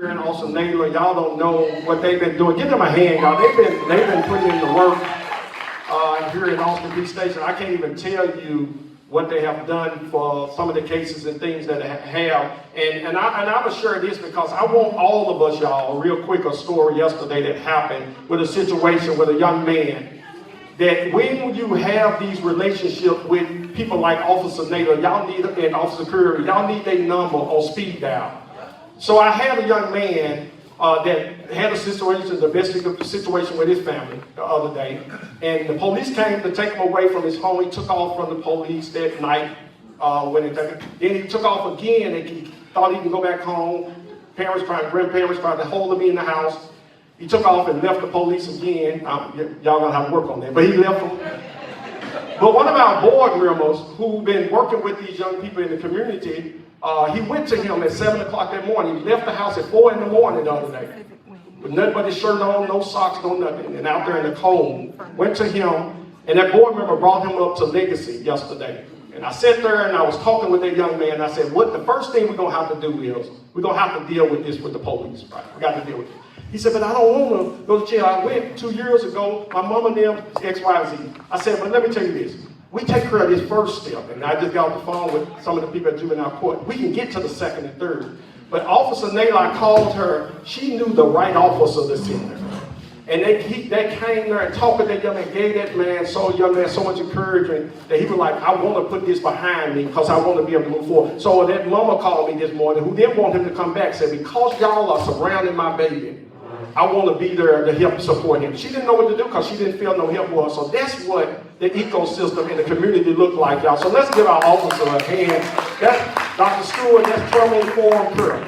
And also Naylor, y'all don't know what they've been doing. Give them a hand, y'all. They've been putting in the work here in Austin Peay Station. I can't even tell you what they have done for some of the cases and things that they have. And I was share this because I want all of us, y'all, real quick, a story yesterday that happened with a situation with a young man. That when you have these relationships with people like Officer Naylor, y'all need, and Officer Curry, y'all need their number on speed dial. So I had a young man that had a situation, domestic situation with his family the other day, and the police came to take him away from his home. He took off from the police that night. Then he took off again, and he thought he could go back home. Grandparents tried to hold him in the house. He took off and left the police again. Y'all gonna have to work on that, but he left them. But one of our board members who've been working with these young people in the community, he went to him at 7 o'clock that morning. He left the house at 4 in the morning the other day. With nothing but his shirt on, no socks, no nothing. And out there in the cold, went to him, and that board member brought him up to Legacy yesterday. And I sat there and I was talking with that young man. I said, the first thing we're gonna have to do is, we're gonna have to deal with this with the police, right? We got to deal with it. He said, but I don't want to go to jail. I went 2 years ago, my mom and them, X, Y, Z. I said, but let me tell you this. We take care of this first step, and I just got off the phone with some of the people at juvenile court. We can get to the second and third. But Officer Naylor, I called her. She knew the right officer to send her. And they came there and talked with that young man, gave that young man so much encouragement that he was like, I want to put this behind me because I want to be able to move forward. So that mama called me this morning, who didn't want him to come back, said, because y'all are surrounding my baby, I want to be there to help support him. She didn't know what to do because she didn't feel no help was. So that's what the ecosystem in the community looked like, y'all. So let's give our officer a hand. That's Dr. Stewart, that's trauma-informed prayer.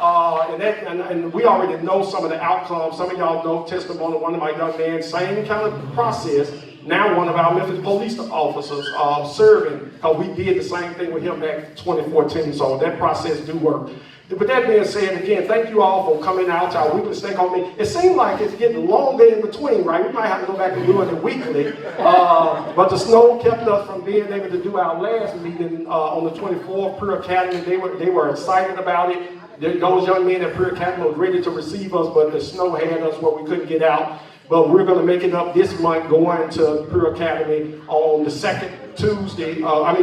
And we already know some of the outcomes. Some of y'all know testimony of one of my young men, same kind of process. Now one of our Memphis police officers serving, because we did the same thing with him back in 2014. So that process do work. With that being said, again, thank you all for coming out to our weekly Stakeholder meeting. It seems like it's getting longer in between, right? We might have to go back and do it weekly. But the snow kept us from being able to do our last meeting on the 24th, Pearl Academy. They were excited about it. Those young men at Pearl Academy were ready to receive us, but the snow had us where we couldn't get out. But we're going to make it up this month, going to Pearl Academy on the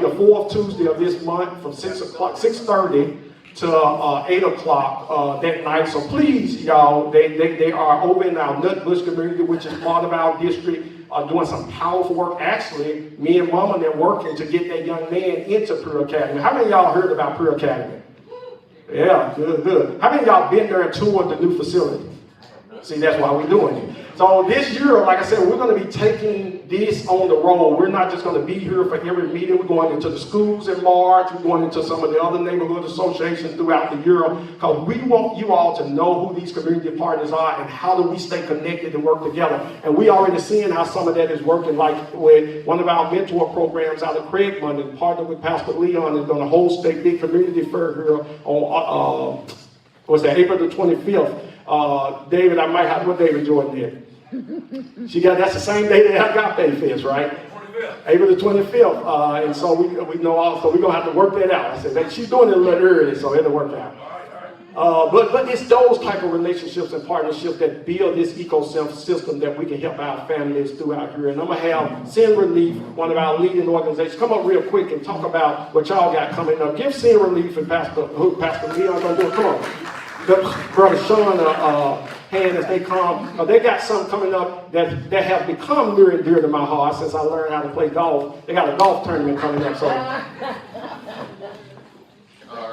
the fourth Tuesday of this month from 6:30 to 8 o'clock that night. So please, y'all, they are over in our Nutbush community, which is part of our district, doing some powerful work. Actually, me and Mama, they're working to get that young man into Pearl Academy. How many of y'all heard about Pearl Academy? Yeah, good. How many of y'all been there and toured the new facility? See, that's why we're doing it. So this year, like I said, we're going to be taking this on the road. We're not just going to be here for every meeting. We're going into the schools in March. We're going into some of the other neighborhood associations throughout the year, because we want you all to know who these community partners are and how do we stay connected and work together. And we already seeing how some of that is working, like with one of our mentor programs out of Craigmont, and partnered with Pastor Leon, is going to host a big community fair here on April the 25th. David, I might have, what David Jordan did? That's the same day that Agape Fest, right? April the 25th. And so we know also we're gonna have to work that out. I said she's doing it a little early, so it'll work out. But it's those type of relationships and partnerships that build this ecosystem that we can help our families throughout here. And I'm gonna have Sin Relief, one of our leading organizations, come up real quick and talk about what y'all got coming up. Give Sin Relief and Pastor Leon gonna do it. Come on. Brother Sean hand as they come. They got something coming up that have become near and dear to my heart since I learned how to play golf. They got a golf tournament coming up. So. All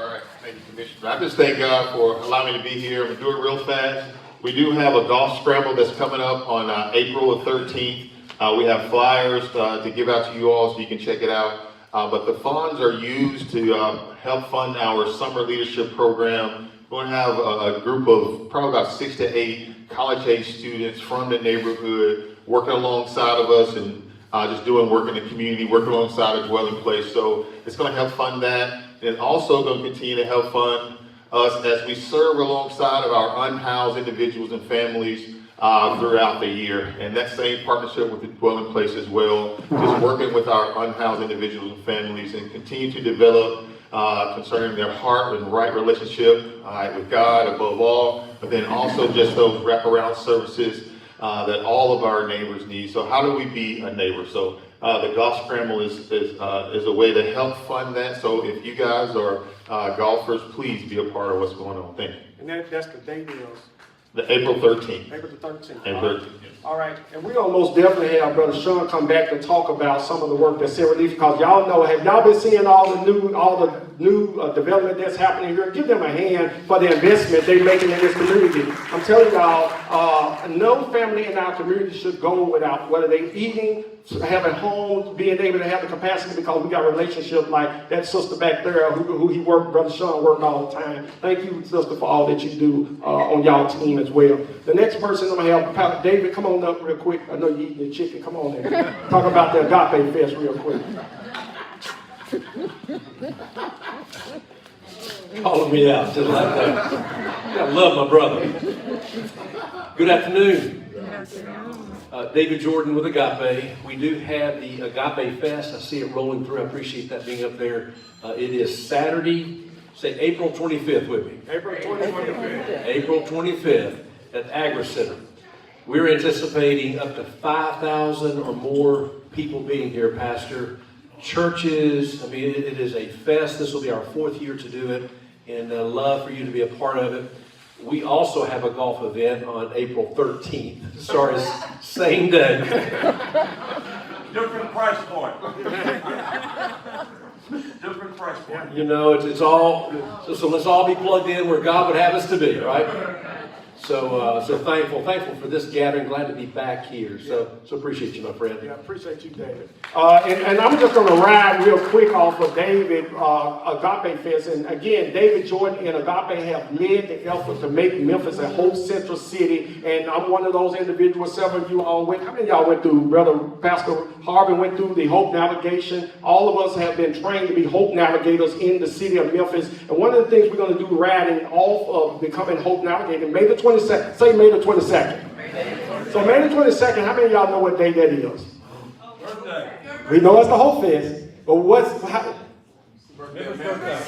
right, thank you, Commissioner. I just thank God for allowing me to be here. I'm going to do it real fast. We do have a golf scramble that's coming up on April the 13th. We have flyers to give out to you all so you can check it out. But the funds are used to help fund our summer leadership program. We're going to have a group of probably about 6 to 8 college-age students from the neighborhood working alongside of us and just doing work in the community, working alongside a dwelling place. So it's going to help fund that. And also going to continue to help fund us as we serve alongside of our unhoused individuals and families throughout the year. And that same partnership with the dwelling place as well, just working with our unhoused individuals and families and continue to develop concerning their heart and right relationship with God above all, but then also just those wraparound services that all of our neighbors need. So how do we be a neighbor? So the Golf Scramble is a way to help fund that. So if you guys are golfers, please be a part of what's going on. Thank you. And that's the date is? The April 13th. April the 13th. April 13th. All right, and we're gonna most definitely have Brother Sean come back to talk about some of the work that's in relief, because y'all know, have y'all been seeing all the new development that's happening here? Give them a hand for the investment they're making in this community. I'm telling y'all, no family in our community should go without, whether they eating, having homes, being able to have the capacity, because we got relationships like that sister back there who he worked, Brother Sean worked all the time. Thank you, sister, for all that you do on y'all team as well. The next person I'm gonna have, Pastor David, come on up real quick. I know you eating the chicken. Come on there. Talk about the Agape Fest real quick. Calling me out just like that. I love my brother. Good afternoon. David Jordan with Agape. We do have the Agape Fest. I see it rolling through. I appreciate that being up there. It is Saturday, say April 25th with me. April 25th. April 25th at the Agri Center. We're anticipating up to 5,000 or more people being here, Pastor. Churches, I mean, it is a fest. This will be our 4th year to do it, and I'd love for you to be a part of it. We also have a golf event on April 13th. Sorry, same day. Different price point. Different price point. You know, it's all, so let's all be plugged in where God would have us to be, right? So thankful for this gathering. Glad to be back here. So appreciate you, my friend. Yeah, appreciate you, David. And I'm just going to ride real quick off of David, Agape Fest. And again, David Jordan and Agape have led the effort to make Memphis a whole central city. And I'm one of those individuals. Several of you all went. How many of y'all went through? Brother Pastor Harvey went through the Hope Navigation. All of us have been trained to be Hope Navigators in the city of Memphis. And one of the things we're going to do riding off of becoming Hope Navigator, May the 22nd. Say May the 22nd. So May the 22nd, how many of y'all know what day that is? Birthday. We know it's the Hope Fest, but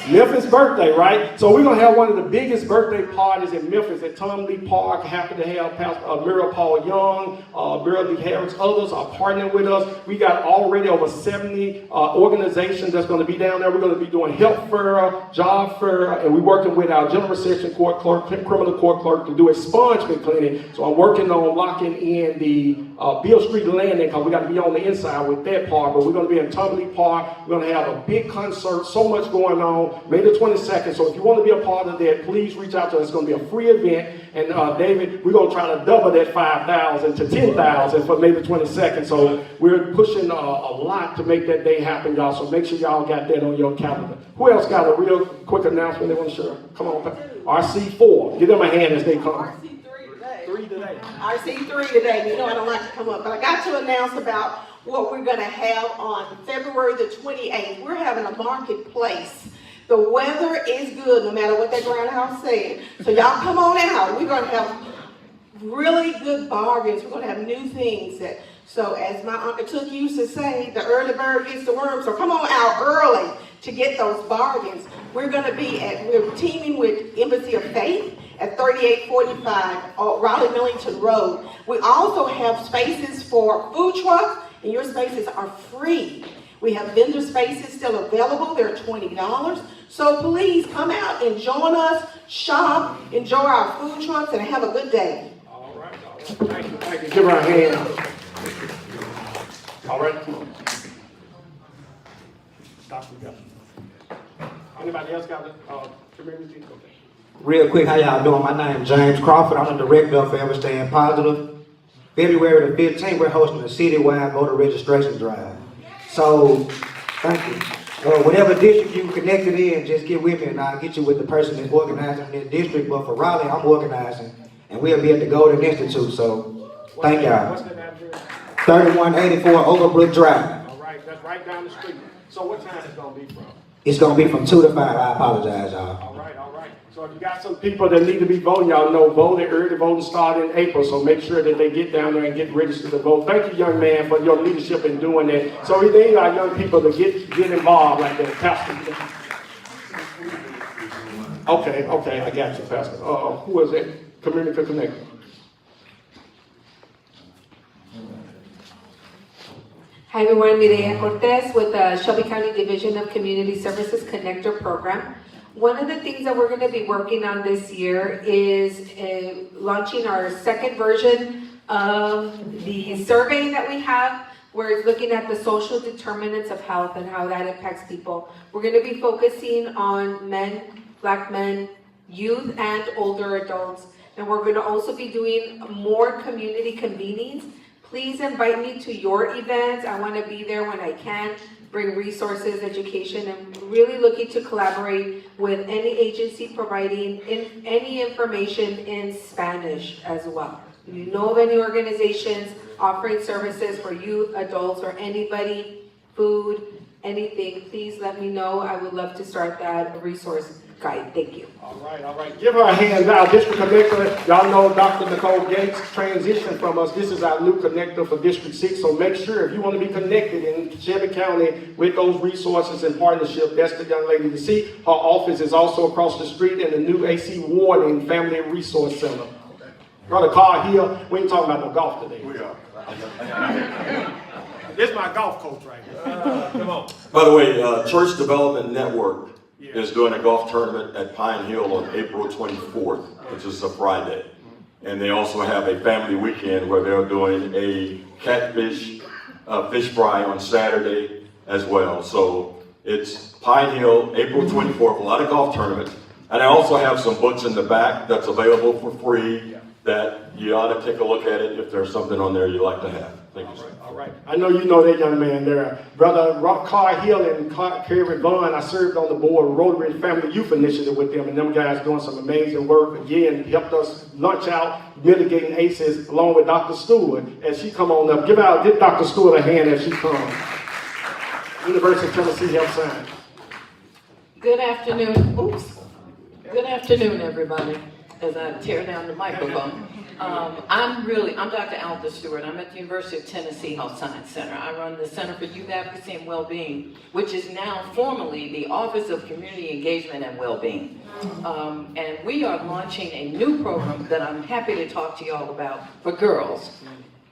Memphis birthday, right? So we're going to have one of the biggest birthday parties in Memphis at Tom Lee Park. Happy to have Pastor Muriel Paul Young, Muriel Lee Harris, others are partnering with us. We got already over 70 organizations that's going to be down there. We're going to be doing health fair, job fair, and we're working with our general session court clerk, criminal court clerk to do expungement cleaning. So I'm working on locking in the Beale Street landing, because we got to be on the inside with that part. But we're going to be in Tom Lee Park. We're going to have a big concert. So much going on, May the 22nd. So if you want to be a part of that, please reach out to us. It's going to be a free event. And David, we're going to try to double that 5,000 to 10,000 for May the 22nd. So we're pushing a lot to make that day happen, y'all. So make sure y'all got that on your calendar. Who else got a real quick announcement they want to share? Come on, RC4. Give them a hand as they come. RC3 today. RC3 today. You know I don't like to come up, but I got to announce about what we're going to have on February the 28th. We're having a marketplace. The weather is good, no matter what that groundhouse said. So y'all come on out. We're going to have really good bargains. We're going to have new things. So as my Uncle Took used to say, the early bird gets the worm. So come on out early to get those bargains. We're teaming with Embassy of Faith at 3845 Raleigh Millington Road. We also have spaces for food trucks, and your spaces are free. We have vendor spaces still available. They're $20. So please come out and join us, shop, enjoy our food trucks, and have a good day. All right. Thank you. Give her a hand. All right. Dr. Gus. Anybody else got community? Okay. Real quick, how y'all doing? My name is James Crawford. I'm the director of Forever Staying Positive. February the 15th, we're hosting a citywide voter registration drive. So, thank you. Whatever district you connected in, just get with me and I'll get you with the person that's organizing this district. But for Raleigh, I'm organizing, and we'll be at the Golden Institute. So, thank y'all. What's the address? 3184 Overbrook Drive. All right, that's right down the street. So what time is it going to be from? It's going to be from 2 to 5. I apologize, y'all. All right. So if you got some people that need to be voting, y'all know early voting started in April, so make sure that they get down there and get registered to vote. Thank you, young man, for your leadership in doing that. So we need our young people to get involved like that. Pastor. Okay, I got you, Pastor. Who is it? Community Connector. Hi everyone, Mireya Cortez with the Shelby County Division of Community Services Connector Program. One of the things that we're going to be working on this year is launching our second version of the survey that we have, where it's looking at the social determinants of health and how that impacts people. We're going to be focusing on men, Black men, youth, and older adults. And we're going to also be doing more community convenings. Please invite me to your events. I want to be there when I can, bring resources, education, and really looking to collaborate with any agency providing any information in Spanish as well. If you know of any organizations offering services for youth, adults, or anybody, food, anything, please let me know. I would love to start that resource guide. Thank you. All right. Give her a hand now. District Connector, y'all know Dr. Nicole Gates transitioned from us. This is our new connector for District 6. So make sure if you want to be connected in Shelby County with those resources and partnership, that's the young lady to see. Her office is also across the street in the new AC Warning Family Resource Center. Brother Carr here, we ain't talking about no golf today. We are. This is my golf coach right here. Come on. By the way, Church Development Network is doing a golf tournament at Pine Hill on April 24th, which is a Friday. And they also have a family weekend where they're doing a catfish fish fry on Saturday as well. So it's Pine Hill, April 24th, a lot of golf tournaments. And I also have some books in the back that's available for free that you ought to take a look at it if there's something on there you'd like to have. Thank you, sir. All right. I know you know that young man there. Brother Carr Hill and Kerry Vaughn, I served on the board of Rotary Family Youth Initiative with them, and them guys doing some amazing work. Again, helped us launch out mitigating ACEs along with Dr. Stewart as she come on up. Give Dr. Stewart a hand as she comes. University of Tennessee Health Science. Good afternoon. Oops. Good afternoon, everybody. As I tear down the microphone. I'm Dr. Alta Stewart. I'm at the University of Tennessee Health Science Center. I run the Center for Youth Advocacy and Wellbeing, which is now formally the Office of Community Engagement and Wellbeing. And we are launching a new program that I'm happy to talk to y'all about for girls,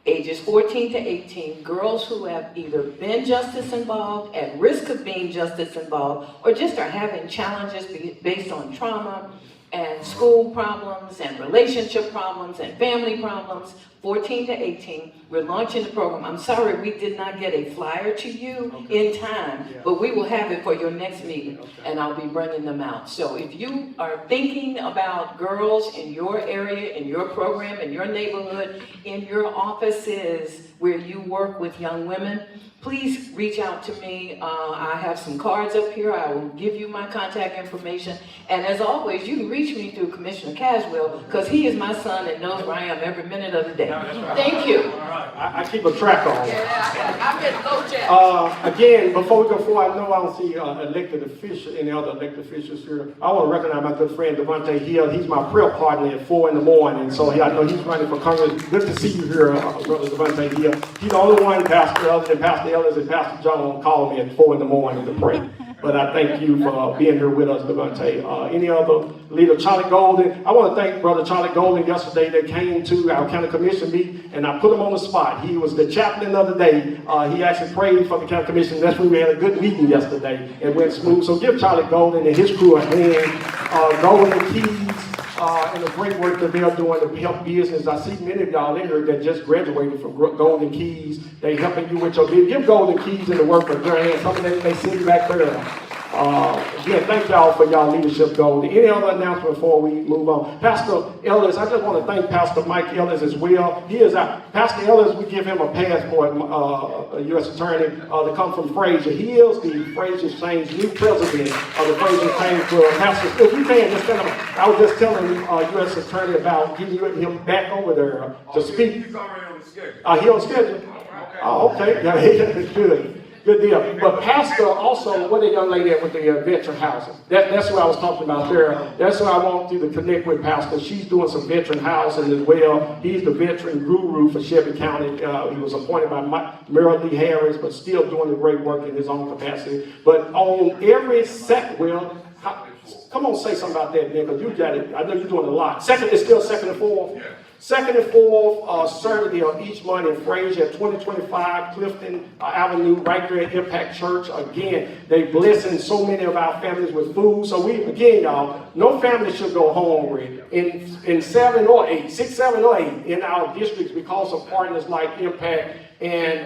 ages 14 to 18, girls who have either been justice involved, at risk of being justice involved, or just are having challenges based on trauma, and school problems, and relationship problems, and family problems, 14 to 18. We're launching the program. I'm sorry we did not get a flyer to you in time, but we will have it for your next meeting, and I'll be bringing them out. So if you are thinking about girls in your area, in your program, in your neighborhood, in your offices where you work with young women, please reach out to me. I have some cards up here. I will give you my contact information. And as always, you can reach me through Commissioner Caswell, because he is my son and knows where I am every minute of the day. Thank you. I keep a track on. I'm at low jack. Again, before we go forward, I know I don't see elected officials, any other elected officials here. I want to recognize my good friend Devontae Hill. He's my prayer partner at 4 in the morning. So I know he's running for Congress. Good to see you here, Brother Devontae Hill. He's the only one, Pastor, other than Pastor Ellis and Pastor John, called me at 4 in the morning to pray. But I thank you for being here with us, Devontae. Any other leader? Charlie Golden. I want to thank Brother Charlie Golden yesterday that came to our county commission meeting, and I put him on the spot. He was the chaplain the other day. He actually prayed for the county commission. That's when we had a good meeting yesterday. It went smooth. So give Charlie Golden and his crew a hand. Golden Keys. And the great work that they're doing to help business. I see many of y'all in here that just graduated from Golden Keys. They helping you with your business. Give Golden Keys and the work for their hands. Some of them they see back there. Again, thank y'all for y'all leadership, Golden. Any other announcement before we move on? Pastor Ellis, I just want to thank Pastor Mike Ellis as well. He is our, Pastor Ellis, we give him a passport, a U.S. attorney, to come from Fraser. He is the Fraser Exchange new president of the Fraser Exchange Club. Pastor, if you can, just tell him, I was just telling U.S. attorney about getting him back over there to speak. He's already on the schedule. He on schedule? Oh, okay. Yeah, good. Good deal. But Pastor also, what a young lady at with the veteran housing. That's what I was talking about there. That's what I want you to connect with Pastor. She's doing some veteran housing as well. He's the veteran guru for Shelby County. He was appointed by Merrill Lee Harris, but still doing the great work in his own capacity. But on every Come on, say something about that, Nick, because you got it. I know you're doing a lot. Second, it's still second and fourth? Yeah. Second and fourth Saturday of each month in Fraser at 2025 Clifton Avenue, right there at Impact Church. Again, they blessing so many of our families with food. So we, again, y'all, no family should go hungry in 7 or 8, 6, 7 or 8 in our districts because of partners like Impact and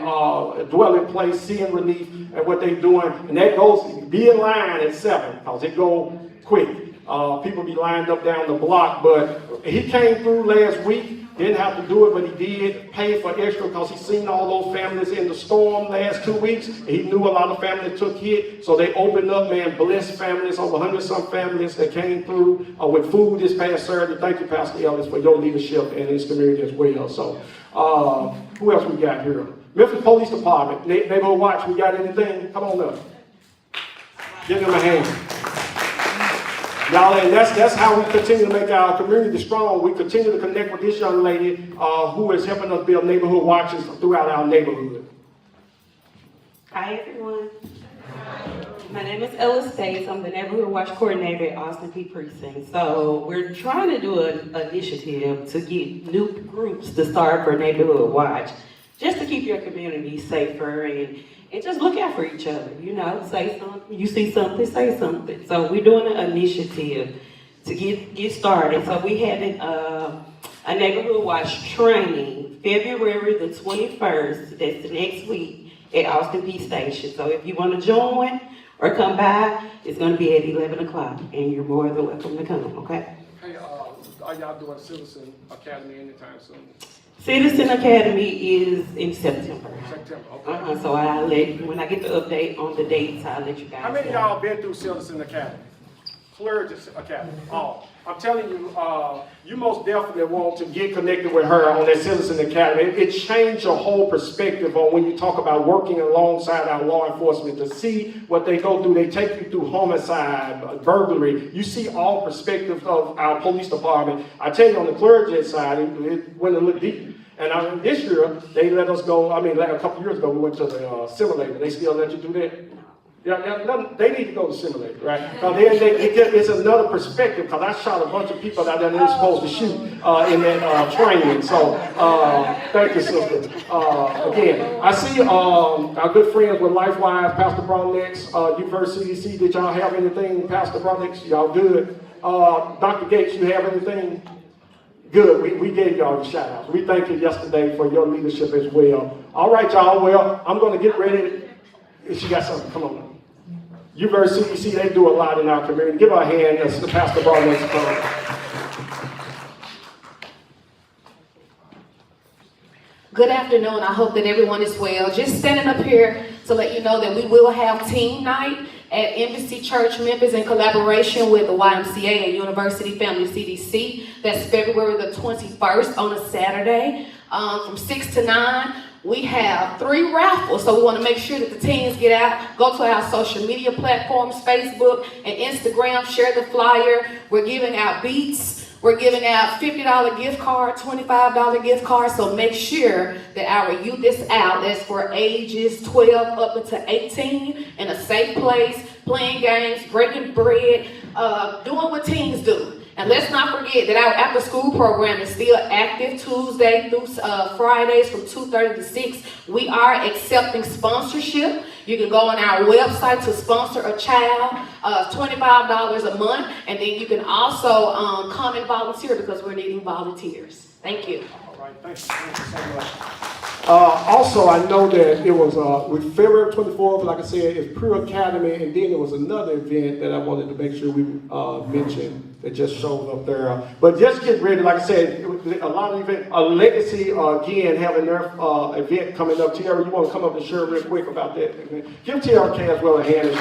Dwelling Place, Seeing Relief, and what they're doing. And that goes, be in line at 7 because it goes quick. People be lined up down the block, but he came through last week, didn't have to do it, but he did pay for extra because he seen all those families in the storm last 2 weeks. He knew a lot of families took hit, so they opened up, man, blessed families, over 100-some families that came through with food this past Saturday. Thank you, Pastor Ellis, for your leadership in this community as well. So, who else we got here? Memphis Police Department, Neighborhood Watch, we got anything? Come on up. Give them a hand. Y'all, and that's how we continue to make our community strong. We continue to connect with this young lady who is helping us build neighborhood watches throughout our neighborhood. Hi, everyone. My name is Ella States. I'm the Neighborhood Watch Coordinator at Austin P Precinct. So we're trying to do an initiative to get new groups to start for Neighborhood Watch, just to keep your community safer and just look out for each other, you know, say something, you see something, say something. So we're doing an initiative to get started. So we having a Neighborhood Watch training February the 21st, that's the next week, at Austin P Station. So if you want to join or come by, it's going to be at 11 o'clock, and you're more than welcome to come, okay? Hey, are y'all doing Citizen Academy anytime soon? Citizen Academy is in September. September, okay. So when I get the update on the dates, I'll let you guys know. How many of y'all been through Citizen Academy? Clergy Academy. Oh, I'm telling you, you most definitely want to get connected with her on that Citizen Academy. It changed your whole perspective on when you talk about working alongside our law enforcement to see what they go through. They take you through homicide, burglary. You see all perspectives of our police department. I tell you, on the clergy side, it went a little deep. And this year, they let us go, like a couple years ago, we went to the simulator. They still let you do that? Yeah, they need to go to simulator, right? Because it's another perspective, because I shot a bunch of people that I didn't supposed to shoot in that training. So, thank you, sister. Again, I see our good friends with LifeWise, Pastor Bronnex, University CDC. Did y'all have anything, Pastor Bronnex? Y'all good? Dr. Gates, you have anything? Good, we gave y'all the shout outs. We thank you yesterday for your leadership as well. All right, y'all, well, I'm going to get ready. She got something, come on. University CDC, they do a lot in our community. Give her a hand, that's the Pastor Barnes. Good afternoon. I hope that everyone is well. Just standing up here to let you know that we will have team night at Embassy Church Memphis in collaboration with the YMCA and University Family CDC. That's February the 21st on a Saturday from 6 to 9. We have 3 raffles, so we want to make sure that the teens get out. Go to our social media platforms, Facebook and Instagram, share the flyer. We're giving out beats. We're giving out $50 gift card, $25 gift card, so make sure that our youth is out. That's for ages 12 up until 18 in a safe place, playing games, breaking bread, doing what teens do. And let's not forget that our after-school program is still active Tuesday through Fridays from 2:30 to 6. We are accepting sponsorship. You can go on our website to sponsor a child, $25 a month, and then you can also come and volunteer because we're needing volunteers. Thank you. All right, thank you so much. Also, I know that it was with February 24th, like I said, it's Pure Academy, and then there was another event that I wanted to make sure we mentioned that just showed up there. But just get ready, like I said, it was a lot of events. Legacy, again, having their event coming up. Tiara, you want to come up and share real quick about that? Give Tiara Caswell a hand.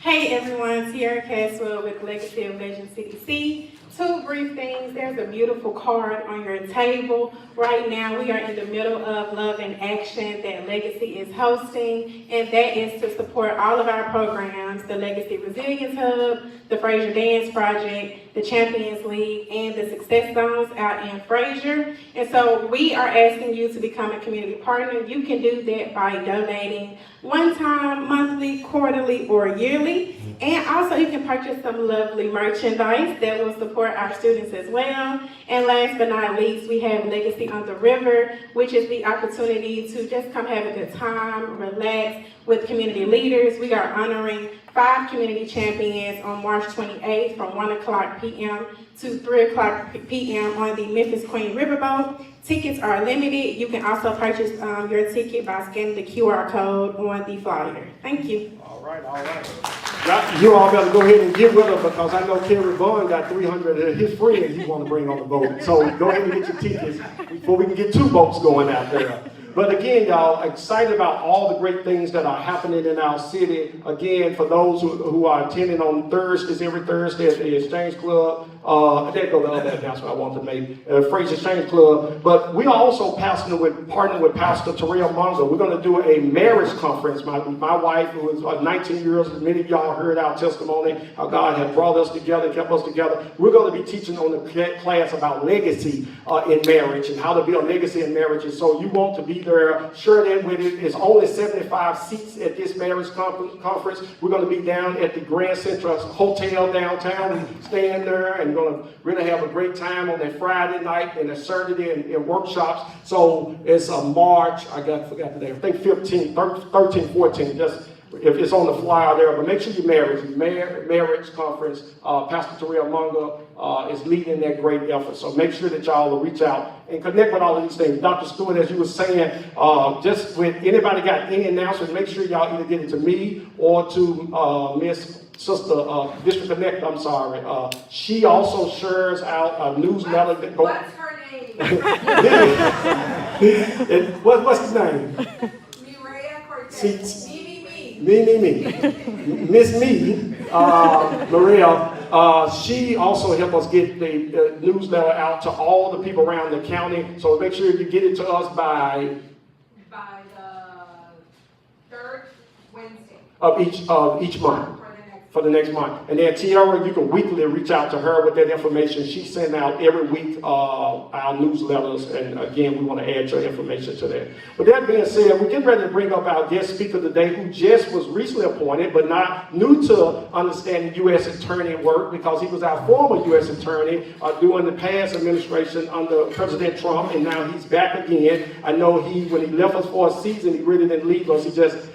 Hey everyone, Tiara Caswell with Legacy of Vision CDC. Two brief things. There's a beautiful card on your table. Right now, we are in the middle of Love in Action that Legacy is hosting, and that is to support all of our programs, the Legacy Resilience Hub, the Fraser Dance Project, the Champions League, and the Success Zones out in Fraser. And so we are asking you to become a community partner. You can do that by donating one time, monthly, quarterly, or yearly. And also you can purchase some lovely merchandise that will support our students as well. And last but not least, we have Legacy on the River, which is the opportunity to just come have a good time, relax with community leaders. We are honoring 5 community champions on March 28th from 1:00 p.m. to 3:00 p.m. on the Memphis Queen Riverboat. Tickets are limited. You can also purchase your ticket by scanning the QR code on the flyer. Thank you. All right, all right. You all better go ahead and get with them because I know Kerry Vaughn got 300 of his friends he want to bring on the boat. So go ahead and get your tickets before we can get 2 boats going out there. But again, y'all, excited about all the great things that are happening in our city. Again, for those who are attending on Thursdays, every Thursday at the Exchange Club, there go the other announcement I want to make, Fraser Exchange Club. But we are also partnering with Pastor Terrell Munger. We're going to do a marriage conference. My wife, who is 19 years, as many of y'all heard our testimony, how God had brought us together, kept us together. We're going to be teaching on the class about legacy in marriage and how to build legacy in marriages. So you want to be there, share that with it. It's only 75 seats at this marriage conference. We're going to be down at the Grand Central Hotel downtown. We staying there and going to really have a great time on that Friday night and a Saturday in workshops. So it's a March, forgot the day, I think 13, 14, just if it's on the flyer there, but make sure you marriage conference. Pastor Terrell Munger is leading that great effort. So make sure that y'all will reach out and connect with all of these things. Dr. Stewart, as you were saying, just with anybody got any announcements, make sure y'all either get it to me or to Miss Sister District Connect, I'm sorry. She also shares out a newsletter that goes. What's her name? What's his name? Mireya Cortez. Me. Miss Me, Maria, she also helped us get the newsletter out to all the people around the county. So make sure you get it to us by the 3rd Wednesday of each month. For the next month. And then Tiara, you can weekly reach out to her with that information. She sends out every week our newsletters, and again, we want to add your information to that. With that being said, we're getting ready to bring up our guest speaker today, who just was recently appointed, but not new to understanding U.S. attorney work, because he was our former U.S. attorney during the past administration under President Trump, and now he's back again. I know when he left us for a season, he really didn't leave us. He just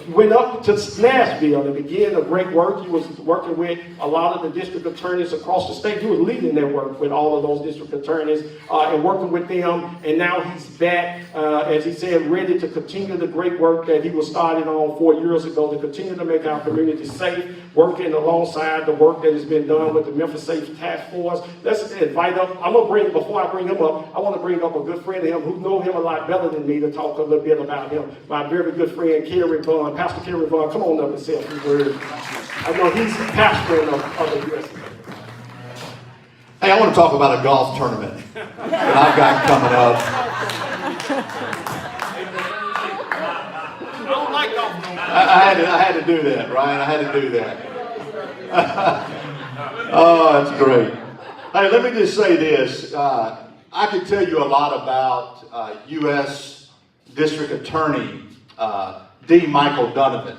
went up to Nashville and began a great work. He was working with a lot of the district attorneys across the state. He was leading their work with all of those district attorneys and working with them. And now he's back, as he said, ready to continue the great work that he was started on 4 years ago, to continue to make our community safe, working alongside the work that has been done with the Memphis Safe Task Force. let's invite up, before I bring him up, I want to bring up a good friend of him who knows him a lot better than me to talk a little bit about him. My very good friend, Kerry Vaughn, Pastor Kerry Vaughn. Come on up and say a few words. I know he's the pastor of the U.S. Hey, I want to talk about a golf tournament that I've got coming up. I don't like golf. I had to do that, Ryan. I had to do that. Oh, that's great. Hey, let me just say this. I could tell you a lot about U.S. District Attorney D. Michael Donovan.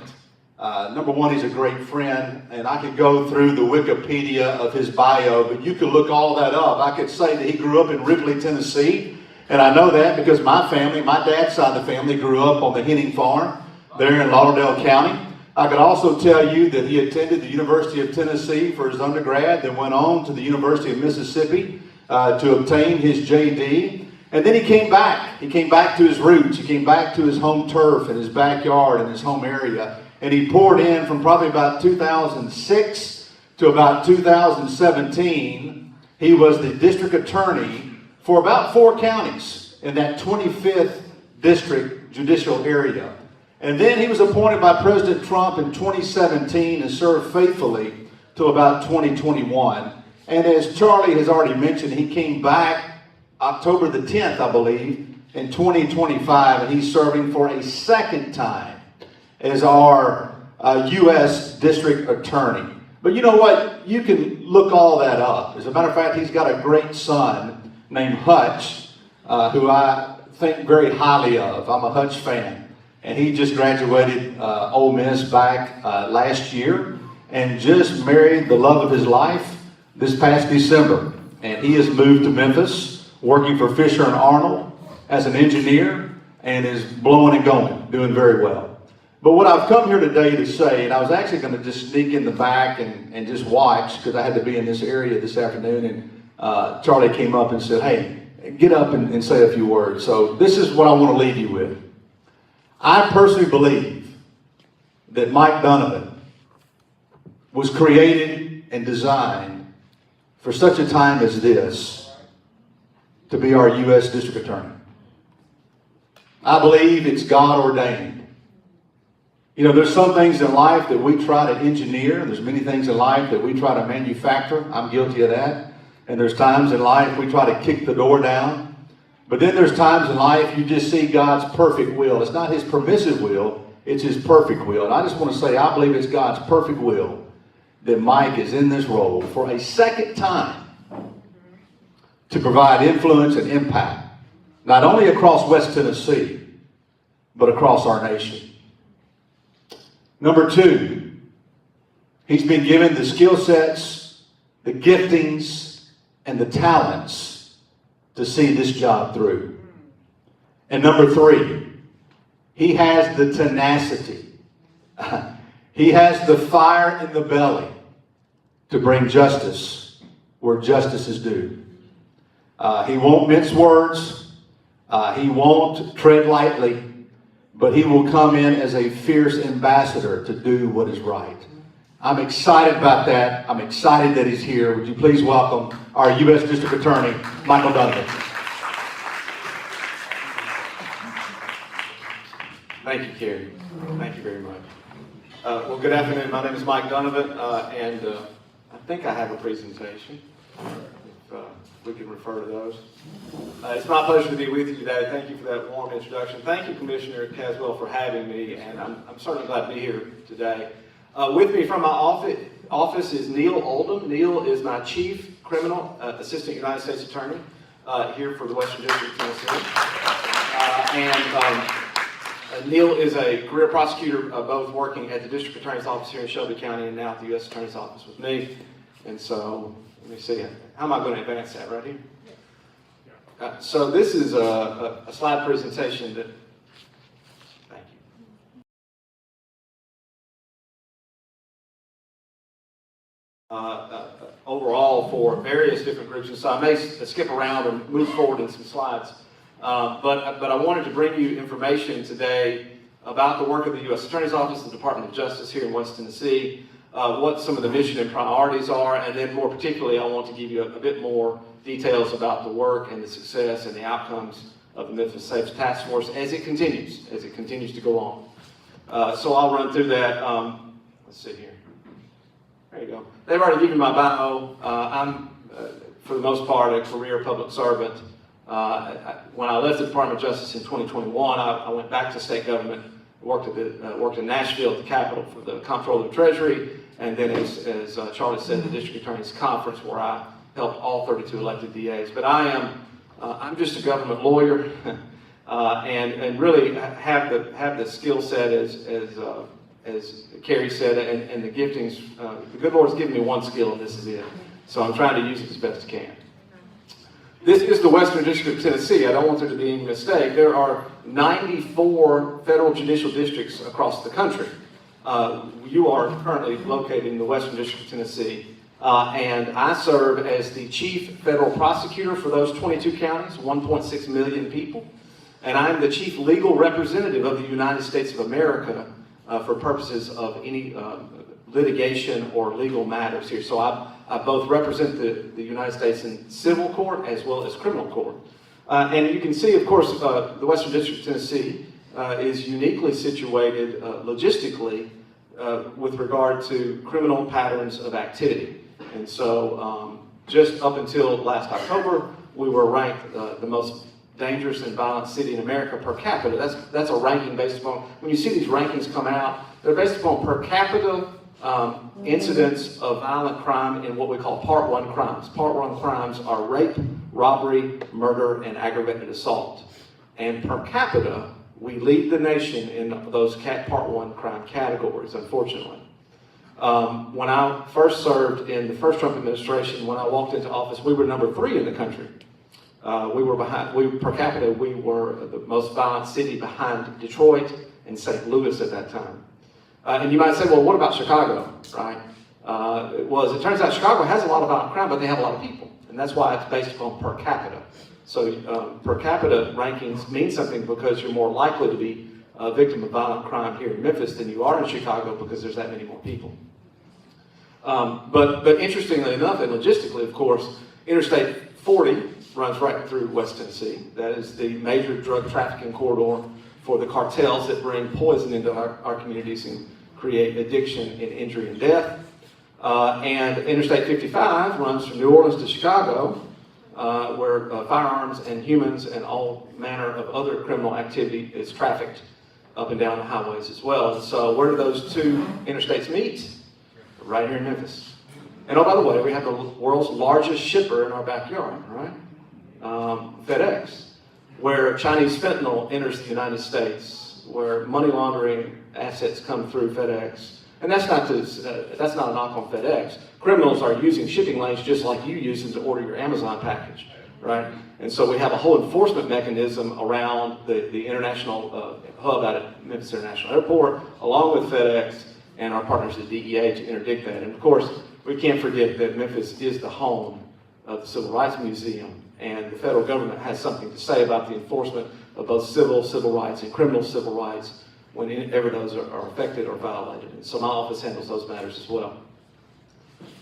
Number one, he's a great friend, and I could go through the Wikipedia of his bio, but you could look all that up. I could say that he grew up in Ripley, Tennessee, and I know that because my dad's side of the family, grew up on the Henning Farm there in Lauderdale County. I could also tell you that he attended the University of Tennessee for his undergrad, then went on to the University of Mississippi to obtain his JD. And then he came back. He came back to his roots. He came back to his home turf and his backyard and his home area. And he poured in from probably about 2006 to about 2017. He was the district attorney for about 4 counties in that 25th district judicial area. And then he was appointed by President Trump in 2017 and served faithfully till about 2021. And as Charlie has already mentioned, he came back October the 10th, I believe, in 2025, and he's serving for a second time as our U.S. District Attorney. But you know what? You can look all that up. As a matter of fact, he's got a great son named Hutch, who I think very highly of. I'm a Hutch fan. And he just graduated Ole Miss back last year and just married the love of his life this past December. And he has moved to Memphis, working for Fisher and Arnold as an engineer, and is blowing and going, doing very well. But what I've come here today to say, and I was actually going to just sneak in the back and just watch, because I had to be in this area this afternoon, and Charlie came up and said, hey, get up and say a few words. So this is what I want to leave you with. I personally believe that Mike Donovan was created and designed for such a time as this to be our U.S. District Attorney. I believe it's God ordained. You know, there's some things in life that we try to engineer, and there's many things in life that we try to manufacture. I'm guilty of that. And there's times in life we try to kick the door down. But then there's times in life you just see God's perfect will. It's not his permissive will, it's his perfect will. And I just want to say, I believe it's God's perfect will that Mike is in this role for a second time to provide influence and impact, not only across West Tennessee, but across our nation. Number two, he's been given the skill sets, the giftings, and the talents to see this job through. And number three, he has the tenacity. He has the fire in the belly to bring justice where justice is due. He won't mince words. He won't tread lightly. But he will come in as a fierce ambassador to do what is right. I'm excited about that. I'm excited that he's here. Would you please welcome our U.S. District Attorney, Michael Donovan. Thank you, Kerry. Thank you very much. Well, good afternoon. My name is Mike Donovan, and I think I have a presentation. If we can refer to those. It's my pleasure to be with you today. Thank you for that warm introduction. Thank you, Commissioner Caswell, for having me, and I'm certainly glad to be here today. With me from my office is Neil Oldham. Neil is my Chief Criminal Assistant United States Attorney here for the Western District of Tennessee. Neil is a career prosecutor, both working at the District Attorney's Office here in Shelby County and now at the U.S. Attorney's Office with me. And so, let me see, how am I going to advance that right here? So this is a slide presentation that, thank you. Overall for various different groups, and so I may skip around and move forward in some slides. But I wanted to bring you information today about the work of the U.S. Attorney's Office, the Department of Justice here in West Tennessee, what some of the mission and priorities are, and then more particularly I want to give you a bit more details about the work and the success and the outcomes of the Memphis Safe Task Force as it continues to go on. So I'll run through that. Let's see here. There you go. They've already given my bio. I'm, for the most part, a career public servant. When I left the Department of Justice in 2021, I went back to state government, worked in Nashville at the Capitol for the Comptroller of the Treasury, and then as Charlie said, the District Attorney's Conference, where I helped all 32 elected DAs. But I'm just a government lawyer, and really have the skill set as Kerry said, and the giftings. The good Lord's given me one skill, and this is it. So I'm trying to use it as best I can. This is the Western District of Tennessee. I don't want there to be any mistake. There are 94 federal judicial districts across the country. You are currently located in the Western District of Tennessee. And I serve as the chief federal prosecutor for those 22 counties, 1.6 million people. And I'm the chief legal representative of the United States of America for purposes of any litigation or legal matters here. So I both represent the United States in civil court as well as criminal court. And you can see, of course, the Western District of Tennessee is uniquely situated logistically with regard to criminal patterns of activity. And so just up until last October, we were ranked the most dangerous and violent city in America per capita. That's a ranking based upon, when you see these rankings come out, they're based upon per capita incidents of violent crime in what we call Part 1 crimes. Part 1 crimes are rape, robbery, murder, and aggravated assault. And per capita, we lead the nation in those Part 1 crime categories, unfortunately. When I first served in the first Trump administration, when I walked into office, we were number 3 in the country. Per capita, we were the most violent city behind Detroit and St. Louis at that time. And you might say, well, what about Chicago, right? It turns out Chicago has a lot of violent crime, but they have a lot of people. And that's why it's based upon per capita. So per capita rankings mean something because you're more likely to be a victim of violent crime here in Memphis than you are in Chicago because there's that many more people. But interestingly enough, and logistically, of course, Interstate 40 runs right through West Tennessee. That is the major drug trafficking corridor for the cartels that bring poison into our communities and create addiction and injury and death. And Interstate 55 runs from New Orleans to Chicago, where firearms and humans and all manner of other criminal activity is trafficked up and down the highways as well. And so where do those two interstates meet? Right here in Memphis. And oh, by the way, we have the world's largest shipper in our backyard, right? FedEx, where Chinese fentanyl enters the United States, where money laundering assets come through FedEx. And that's not a knock on FedEx. Criminals are using shipping lanes just like you use them to order your Amazon package, right? And so we have a whole enforcement mechanism around the international hub out at Memphis International Airport, along with FedEx and our partners at DEA to interdict that. And of course, we can't forget that Memphis is the home of the Civil Rights Museum, and the federal government has something to say about the enforcement of both civil rights and criminal civil rights whenever those are affected or violated. And so my office handles those matters as well.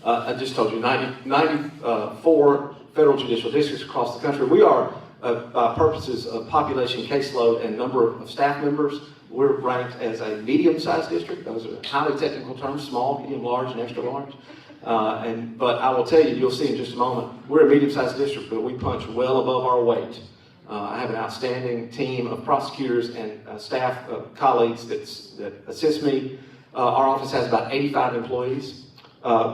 I just told you, 94 federal judicial districts across the country. We are, by purposes of population caseload and number of staff members, we're ranked as a medium-sized district. Those are highly technical terms, small, medium, large, and extra large. But I will tell you, you'll see in just a moment, we're a medium-sized district, but we punch well above our weight. I have an outstanding team of prosecutors and staff colleagues that assist me. Our office has about 85 employees.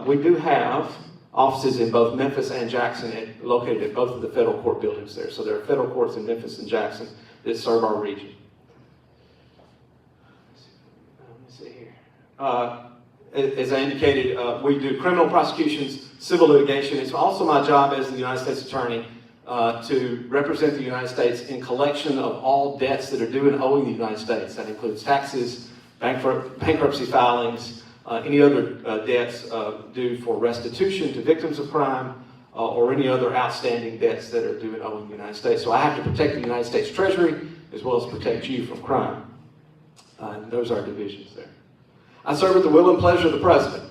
We do have offices in both Memphis and Jackson, located at both of the federal court buildings there. So there are federal courts in Memphis and Jackson that serve our region. Let me see here. As I indicated, we do criminal prosecutions, civil litigation. It's also my job as the United States Attorney to represent the United States in collection of all debts that are due and owing the United States. That includes taxes, bankruptcy filings, any other debts due for restitution to victims of crime, or any other outstanding debts that are due and owing the United States. So I have to protect the United States Treasury as well as protect you from crime. And those are divisions there. I serve at the will and pleasure of the President.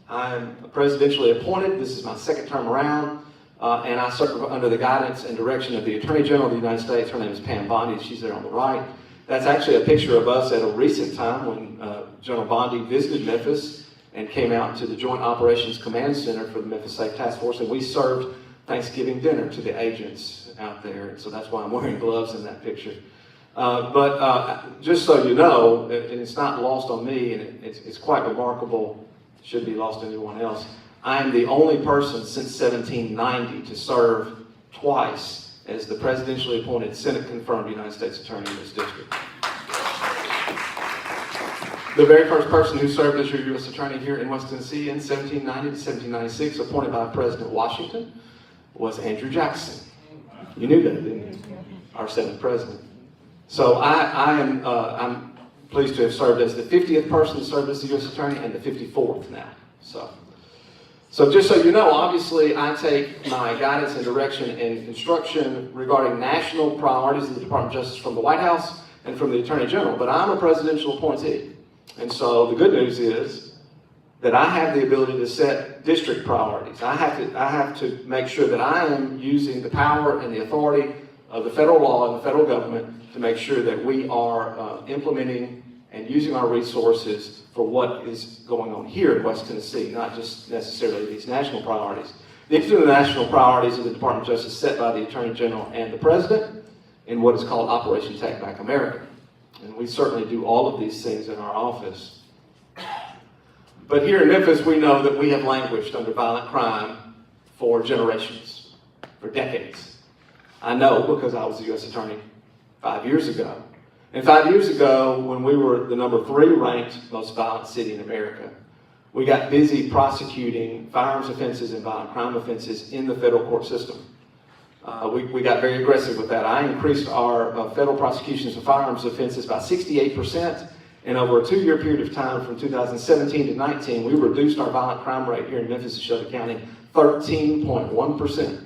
I'm presidentially appointed. This is my second term around. And I serve under the guidance and direction of the Attorney General of the United States. Her name is Pam Bondi. She's there on the right. That's actually a picture of us at a recent time when General Bondi visited Memphis and came out to the Joint Operations Command Center for the Memphis Safe Task Force. And we served Thanksgiving dinner to the agents out there. And so that's why I'm wearing gloves in that picture. But just so you know, and it's not lost on me, and it's quite remarkable, should be lost on anyone else, I am the only person since 1790 to serve twice as the presidentially appointed Senate-confirmed United States Attorney in this district. The very first person who served as your U.S. Attorney here in West Tennessee in 1790 to 1796, appointed by President Washington, was Andrew Jackson. You knew that, didn't you? Our 7th president. So I'm pleased to have served as the 50th person to serve as the U.S. Attorney and the 54th now. So just so you know, obviously I take my guidance and direction and instruction regarding national priorities of the Department of Justice from the White House and from the Attorney General, but I'm a presidential appointee. And so the good news is that I have the ability to set district priorities. I have to make sure that I am using the power and the authority of the federal law and the federal government to make sure that we are implementing and using our resources for what is going on here in West Tennessee, not just necessarily these national priorities. These are the national priorities of the Department of Justice set by the Attorney General and the President in what is called Operation Take Back America. And we certainly do all of these things in our office. But here in Memphis, we know that we have languished under violent crime for generations, for decades. I know because I was the U.S. Attorney 5 years ago. And 5 years ago, when we were the number 3 ranked most violent city in America, we got busy prosecuting firearms offenses and violent crime offenses in the federal court system. We got very aggressive with that. I increased our federal prosecutions of firearms offenses by 68%, and over a 2-year period of time from 2017 to 19, we reduced our violent crime rate here in Memphis and Shelby County 13.1%.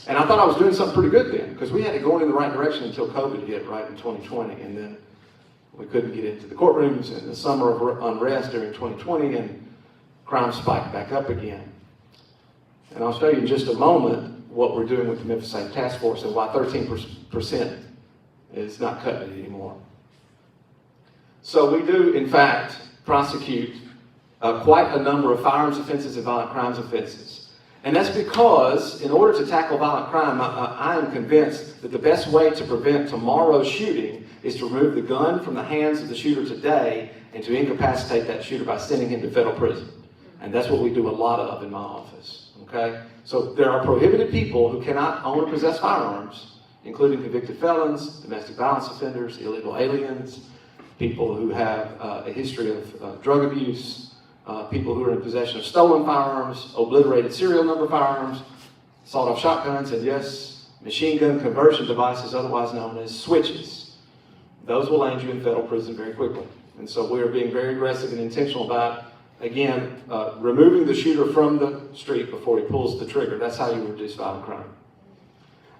And I thought I was doing something pretty good then, because we had it going in the right direction until COVID hit right in 2020, and then we couldn't get into the courtrooms in the summer of unrest during 2020, and crime spiked back up again. And I'll show you in just a moment what we're doing with the Memphis Safe Task Force and why 13% is not cutting it anymore. So we do, in fact, prosecute quite a number of firearms offenses and violent crimes offenses. And that's because, in order to tackle violent crime, I am convinced that the best way to prevent tomorrow's shooting is to remove the gun from the hands of the shooter today and to incapacitate that shooter by sending him to federal prison. And that's what we do a lot of in my office, okay? So there are prohibited people who cannot own or possess firearms, including convicted felons, domestic violence offenders, illegal aliens, people who have a history of drug abuse, people who are in possession of stolen firearms, obliterated serial number firearms, sawed-off shotguns, and yes, machine gun conversion devices, otherwise known as switches. Those will land you in federal prison very quickly. And so we are being very aggressive and intentional about, again, removing the shooter from the street before he pulls the trigger. That's how you reduce violent crime.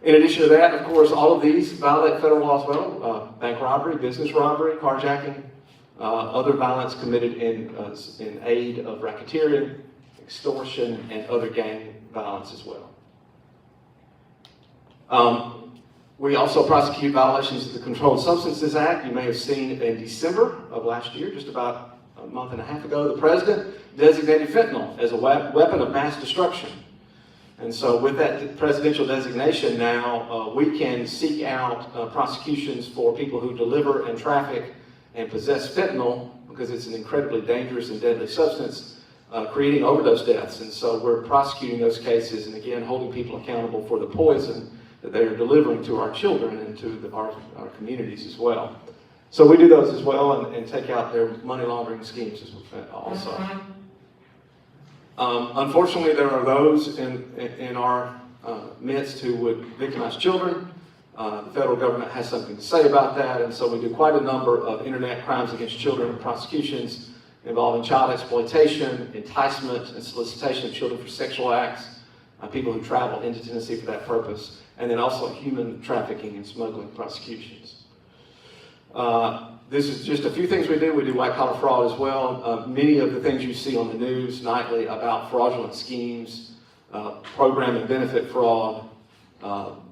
In addition to that, of course, all of these violate federal law as well. Bank robbery, business robbery, carjacking, other violence committed in aid of racketeering, extortion, and other gang violence as well. We also prosecute violations of the Controlled Substances Act. You may have seen in December of last year, just about a month and a half ago, the President designated fentanyl as a weapon of mass destruction. And so with that presidential designation now, we can seek out prosecutions for people who deliver and traffic and possess fentanyl, because it's an incredibly dangerous and deadly substance, creating overdose deaths. And so we're prosecuting those cases and again holding people accountable for the poison that they are delivering to our children and to our communities as well. So we do those as well and take out their money laundering schemes also. Unfortunately, there are those in our midst who would victimize children. The federal government has something to say about that, and so we do quite a number of internet crimes against children prosecutions involving child exploitation, enticement, and solicitation of children for sexual acts, people who travel into Tennessee for that purpose, and then also human trafficking and smuggling prosecutions. This is just a few things we do. We do white-collar fraud as well. Many of the things you see on the news nightly about fraudulent schemes, program and benefit fraud,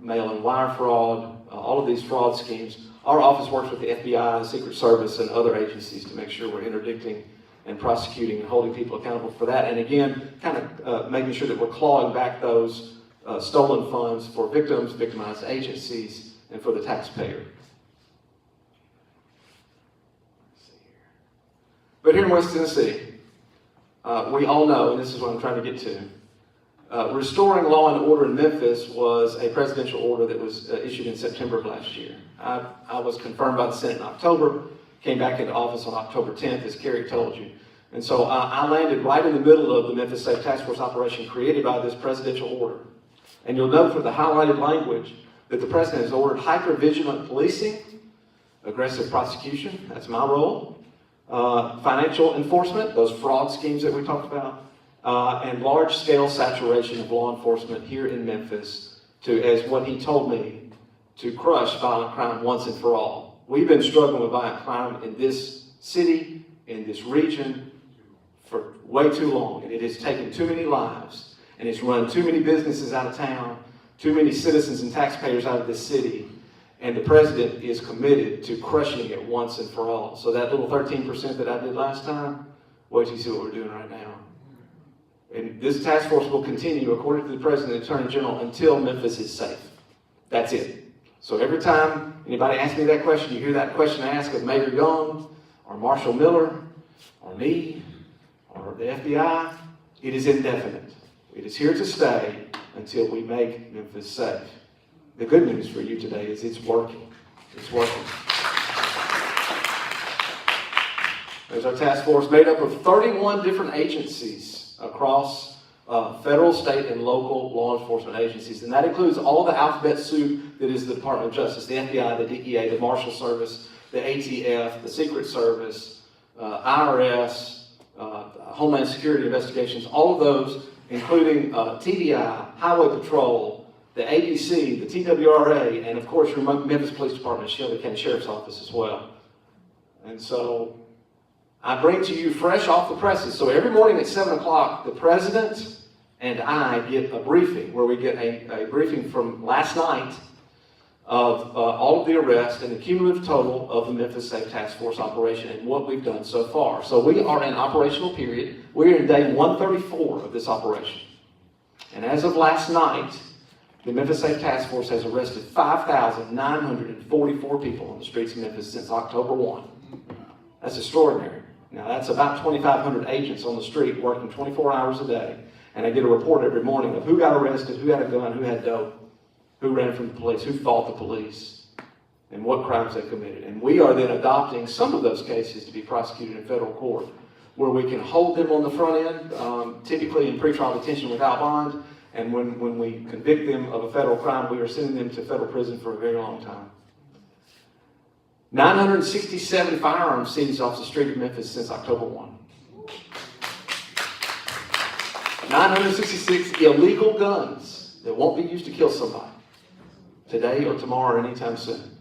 mail-in wire fraud, all of these fraud schemes. Our office works with the FBI, the Secret Service, and other agencies to make sure we're interdicting and prosecuting and holding people accountable for that. And again, kind of making sure that we're clawing back those stolen funds for victims, victimized agencies, and for the taxpayer. But here in West Tennessee, we all know, and this is what I'm trying to get to, restoring law and order in Memphis was a presidential order that was issued in September of last year. I was confirmed by the Senate in October, came back into office on October 10th, as Kerry told you. And so I landed right in the middle of the Memphis Safe Task Force operation created by this presidential order. And you'll note from the highlighted language that the president has ordered hyper-vigilant policing, aggressive prosecution, that's my role, financial enforcement, those fraud schemes that we talked about, and large-scale saturation of law enforcement here in Memphis to, as what he told me, to crush violent crime once and for all. We've been struggling with violent crime in this city, in this region, for way too long, and it has taken too many lives, and it's run too many businesses out of town, too many citizens and taxpayers out of this city, and the president is committed to crushing it once and for all. So that little 13% that I did last time, wait till you see what we're doing right now. And this task force will continue, according to the President and Attorney General, until Memphis is safe. That's it. So every time anybody asks me that question, you hear that question asked of Mayor Young, or Marshall Miller, or me, or the FBI, it is indefinite. It is here to stay until we make Memphis safe. The good news for you today is it's working. It's working. There's our task force made up of 31 different agencies across federal, state, and local law enforcement agencies. And that includes all the alphabet soup that is the Department of Justice, the FBI, the DEA, the Marshal Service, the ATF, the Secret Service, IRS, Homeland Security Investigations, all of those, including TBI, Highway Patrol, the ABC, the TWRA, and of course your Memphis Police Department, Shelby County Sheriff's Office as well. And so I bring to you fresh off the presses. So every morning at 7 o'clock, the President and I get a briefing where we get a briefing from last night of all of the arrests and the cumulative total of the Memphis Safe Task Force operation and what we've done so far. So we are in operational period. We're in day 134 of this operation. And as of last night, the Memphis Safe Task Force has arrested 5,944 people on the streets of Memphis since October 1. That's extraordinary. Now that's about 2,500 agents on the street working 24 hours a day. And I get a report every morning of who got arrested, who had a gun, who had dope, who ran from the police, who fought the police, and what crimes they committed. And we are then adopting some of those cases to be prosecuted in federal court, where we can hold them on the front end, typically in pretrial detention without bond, and when we convict them of a federal crime, we are sending them to federal prison for a very long time. 967 firearms seized off the street of Memphis since October 1. 966 illegal guns that won't be used to kill somebody today or tomorrow or anytime soon.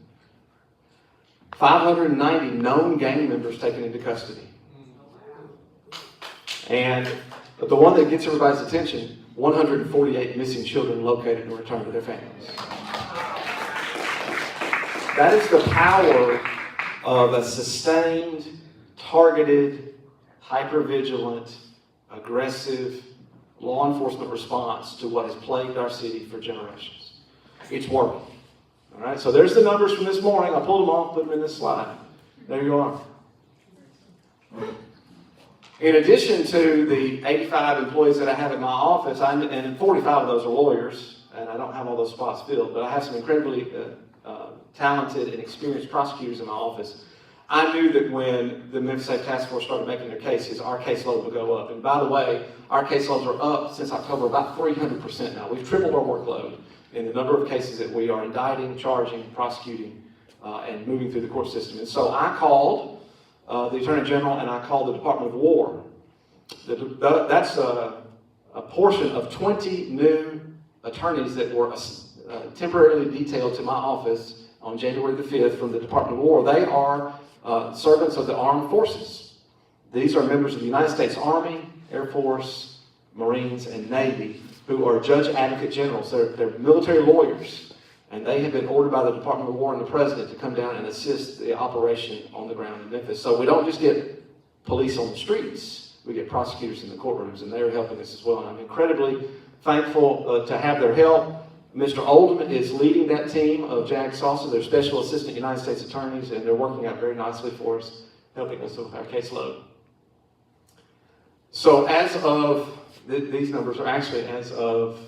590 known gang members taken into custody. And but the one that gets everybody's attention, 148 missing children located and returned to their families. That is the power of a sustained, targeted, hypervigilant, aggressive law enforcement response to what has plagued our city for generations. It's working. All right, so there's the numbers from this morning. I pulled them off, put them in this slide. There you are. In addition to the 85 employees that I have in my office, and 45 of those are lawyers, and I don't have all those spots filled, but I have some incredibly talented and experienced prosecutors in my office. I knew that when the Memphis Safe Task Force started making their cases, our caseload would go up. And by the way, our caseloads are up since October about 300% now. We've tripled our workload in the number of cases that we are indicting, charging, prosecuting, and moving through the court system. And so I called the Attorney General and I called the Department of War. That's a portion of 20 new attorneys that were temporarily detailed to my office on January the 5th from the Department of War. They are servants of the armed forces. These are members of the United States Army, Air Force, Marines, and Navy who are judge advocate generals. They're military lawyers, and they have been ordered by the Department of War and the President to come down and assist the operation on the ground in Memphis. So we don't just get police on the streets, we get prosecutors in the courtrooms, and they're helping us as well. And I'm incredibly thankful to have their help. Mr. Oldham is leading that team of JAG Salsa. They're Special Assistant United States Attorneys, and they're working out very nicely for us, helping us with our caseload. So as of, these numbers are actually as of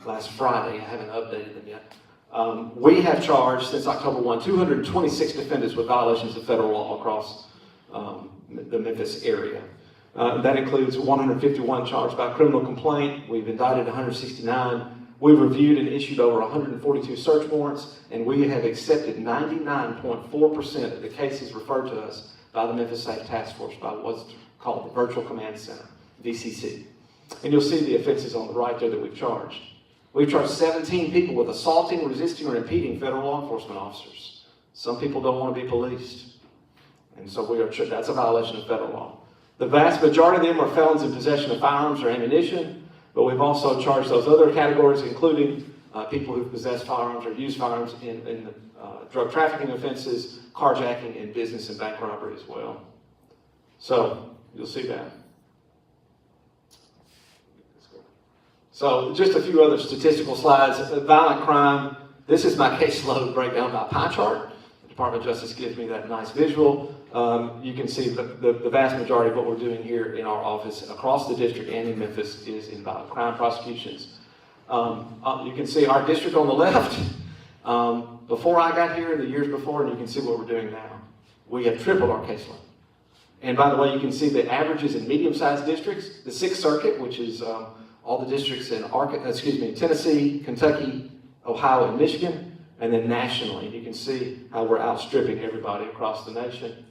last Friday. I haven't updated them yet. We have charged, since October 1, 226 defendants with violations of federal law across the Memphis area. That includes 151 charged by criminal complaint. We've indicted 169. We've reviewed and issued over 142 search warrants, and we have accepted 99.4% of the cases referred to us by the Memphis Safe Task Force by what's called the Virtual Command Center, VCC. And you'll see the offenses on the right there that we've charged. We've charged 17 people with assaulting, resisting, or impeding federal law enforcement officers. Some people don't want to be policed, and so that's a violation of federal law. The vast majority of them are felons in possession of firearms or ammunition. But we've also charged those other categories, including people who possess firearms or use firearms in drug trafficking offenses, carjacking, and business and bank robbery as well. So, you'll see that. So just a few other statistical slides. Violent crime, this is my caseload breakdown by pie chart. The Department of Justice gives me that nice visual. You can see the vast majority of what we're doing here in our office across the district and in Memphis is in violent crime prosecutions. You can see our district on the left. Before I got here, the years before, and you can see what we're doing now. We have tripled our caseload. And by the way, you can see the averages in medium-sized districts. The Sixth Circuit, which is all the districts in Tennessee, Kentucky, Ohio, and Michigan, and then nationally. You can see how we're outstripping everybody across the nation.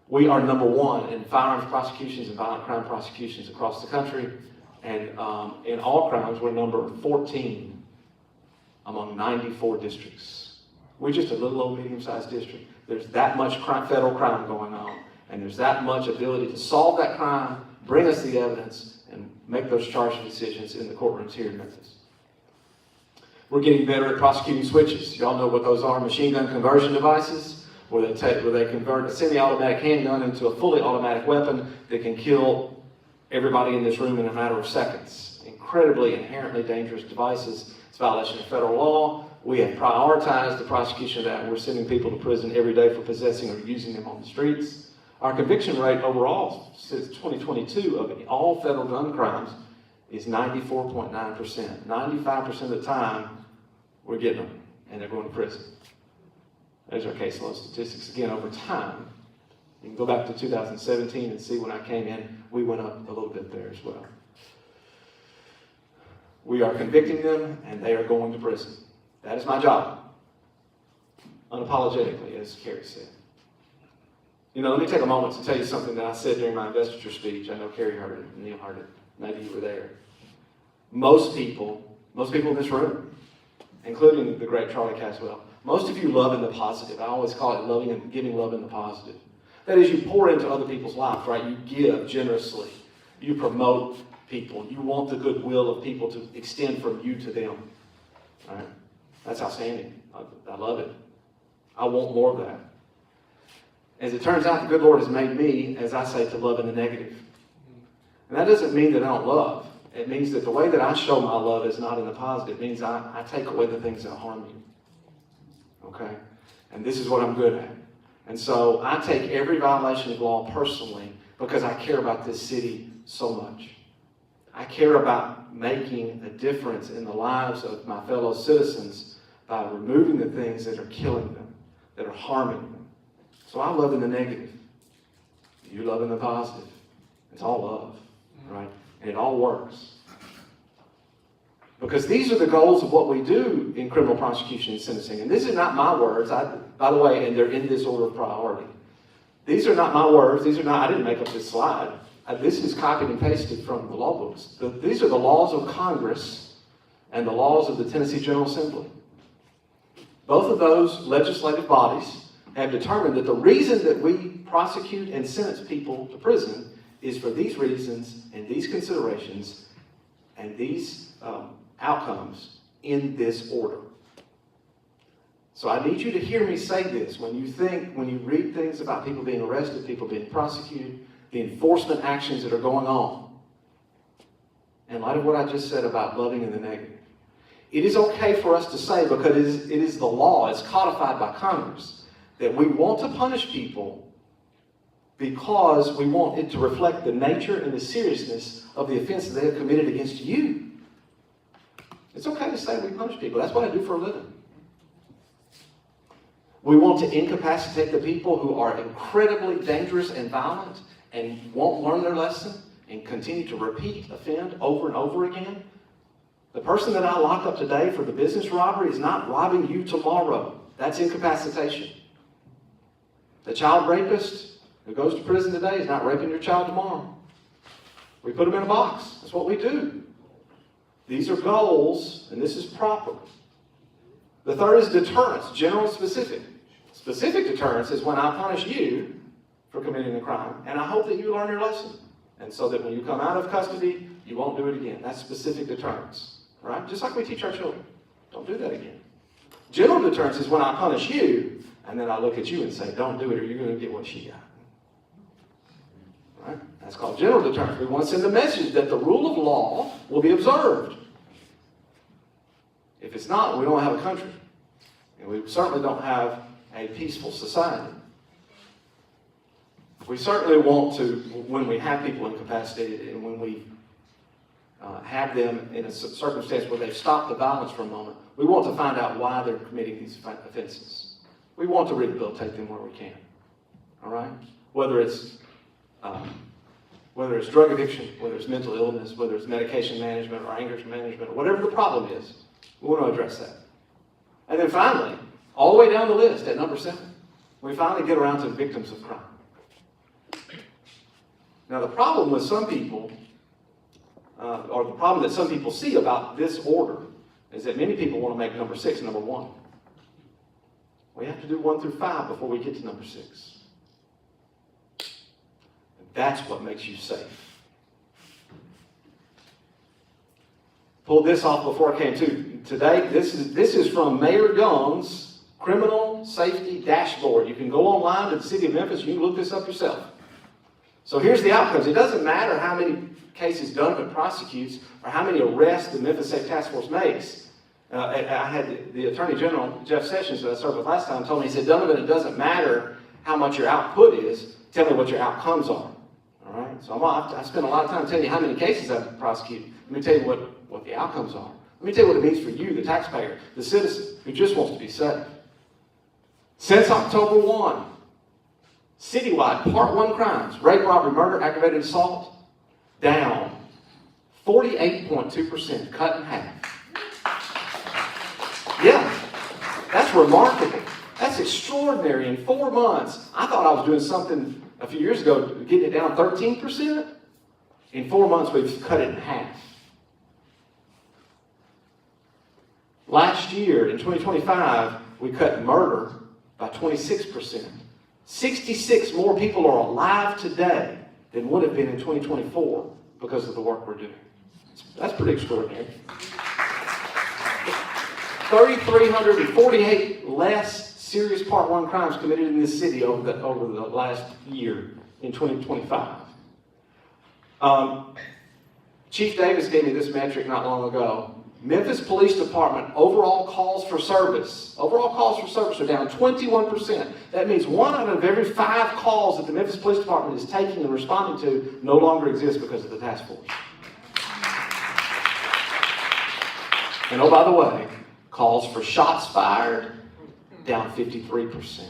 We are number one in firearms prosecutions and violent crime prosecutions across the country. And in all crimes, we're number 14 among 94 districts. We're just a little old medium-sized district. There's that much federal crime going on, and there's that much ability to solve that crime, bring us the evidence, and make those charging decisions in the courtrooms here in Memphis. We're getting better at prosecuting switches. Y'all know what those are, machine gun conversion devices, where they convert a semi-automatic handgun into a fully automatic weapon that can kill everybody in this room in a matter of seconds. Incredibly, inherently dangerous devices. It's a violation of federal law. We have prioritized the prosecution of that, and we're sending people to prison every day for possessing or using them on the streets. Our conviction rate overall since 2022 of all federal gun crimes is 94.9%. 95% of the time, we're getting them, and they're going to prison. There's our caseload statistics. Again, over time, you can go back to 2017 and see when I came in, we went up a little bit there as well. We are convicting them, and they are going to prison. That is my job, unapologetically, as Carrie said. You know, let me take a moment to tell you something that I said during my investiture speech. I know Carrie heard it, and Neil heard it. Maybe you were there. Most people in this room, including the great Charlie Caswell, most of you love in the positive. I always call it loving and giving love in the positive. That is, you pour into other people's lives, right? You give generously. You promote people. You want the goodwill of people to extend from you to them, right? That's outstanding. I love it. I want more of that. As it turns out, the good Lord has made me, as I say, to love in the negative. And that doesn't mean that I don't love. It means that the way that I show my love is not in the positive. It means I take away the things that harm you. Okay? And this is what I'm good at. And so I take every violation of law personally because I care about this city so much. I care about making a difference in the lives of my fellow citizens by removing the things that are killing them, that are harming them. So I love in the negative. You love in the positive. It's all love, right? And it all works. Because these are the goals of what we do in criminal prosecution and sentencing. And this is not my words, by the way, and they're in this order of priority. These are not my words. I didn't make up this slide. This is copied and pasted from the law books. These are the laws of Congress and the laws of the Tennessee General Assembly. Both of those legislative bodies have determined that the reason that we prosecute and sentence people to prison is for these reasons and these considerations and these outcomes in this order. So I need you to hear me say this. When you read things about people being arrested, people being prosecuted, the enforcement actions that are going on, in light of what I just said about loving in the negative, it is okay for us to say, because it is the law, it's codified by Congress, that we want to punish people because we want it to reflect the nature and the seriousness of the offense that they have committed against you. It's okay to say we punish people. That's what I do for a living. We want to incapacitate the people who are incredibly dangerous and violent and won't learn their lesson and continue to offend over and over again. The person that I lock up today for the business robbery is not robbing you tomorrow. That's incapacitation. The child rapist who goes to prison today is not raping your child tomorrow. We put them in a box. That's what we do. These are goals, and this is proper. The third is deterrence, general and specific. Specific deterrence is when I punish you for committing a crime, and I hope that you learn your lesson. And so that when you come out of custody, you won't do it again. That's specific deterrence, right? Just like we teach our children. Don't do that again. General deterrence is when I punish you, and then I look at you and say, don't do it or you're going to get what she got. Right? That's called general deterrence. We want to send a message that the rule of law will be observed. it's not, we don't have a country. And we certainly don't have a peaceful society. We certainly want to, when we have people incapacitated and when we have them in a circumstance where they've stopped the violence for a moment, we want to find out why they're committing these offenses. We want to rehabilitate them where we can. All right? Whether it's drug addiction, whether it's mental illness, whether it's medication management or anger management, or whatever the problem is, we want to address that. And then finally, all the way down the list at number 7, we finally get around to victims of crime. Now, the problem with some people, or the problem that some people see about this order, is that many people want to make number 6 number 1. We have to do 1 through 5 before we get to number 6. That's what makes you safe. Pulled this off before I came to today. This is from Mayor Young's Criminal Safety Dashboard. You can go online to the city of Memphis. You can look this up yourself. So here's the outcomes. It doesn't matter how many cases Donovan prosecutes or how many arrests the Memphis Safe Task Force makes. I had the Attorney General, Jeff Sessions, that I served with last time, told me, he said, Donovan, it doesn't matter how much your output is. Tell me what your outcomes are. All right? So I spent a lot of time telling you how many cases I've prosecuted. Let me tell you what the outcomes are. Let me tell you what it means for you, the taxpayer, the citizen who just wants to be safe. Since October 1, citywide, Part 1 crimes, rape, robbery, murder, aggravated assault, down 48.2%, cut in half. Yeah, that's remarkable. That's extraordinary. In 4 months, I thought I was doing something a few years ago, getting it down 13%. In 4 months, we've cut it in half. Last year, in 2025, we cut murder by 26%. 66 more people are alive today than would have been in 2024 because of the work we're doing. That's pretty extraordinary. 3,348 less serious Part 1 crimes committed in this city over the last year in 2025. Chief Davis gave me this metric not long ago. Memphis Police Department overall calls for service are down 21%. That means 1 out of every 5 calls that the Memphis Police Department is taking and responding to no longer exists because of the task force. And oh, by the way, calls for shots fired, down 53%.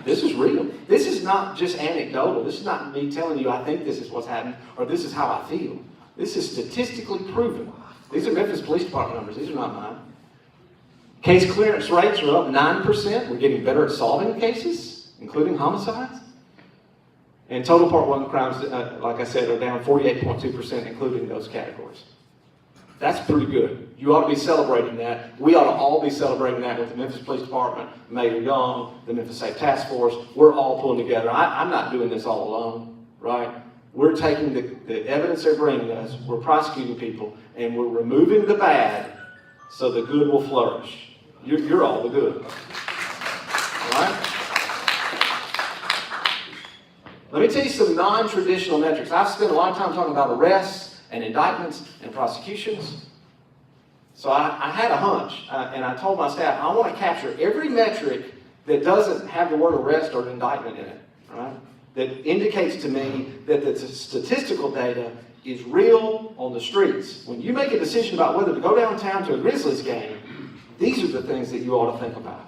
This is real. This is not just anecdotal. This is not me telling you I think this is what's happening or this is how I feel. This is statistically proven. These are Memphis Police Department numbers. These are not mine. Case clearance rates are up 9%. We're getting better at solving cases, including homicides. And total Part 1 crimes, like I said, are down 48.2%, including those categories. That's pretty good. You ought to be celebrating that. We ought to all be celebrating that with the Memphis Police Department, Mayor Young, the Memphis Safe Task Force. We're all pulling together. I'm not doing this all alone, right? We're taking the evidence they're bringing us, we're prosecuting people, and we're removing the bad so the good will flourish. You're all the good. All right? Let me tell you some non-traditional metrics. I've spent a lot of time talking about arrests and indictments and prosecutions. So I had a hunch, and I told my staff, I want to capture every metric that doesn't have the word arrest or indictment in it, right? That indicates to me that the statistical data is real on the streets. When you make a decision about whether to go downtown to a Grizzlies game, these are the things that you ought to think about.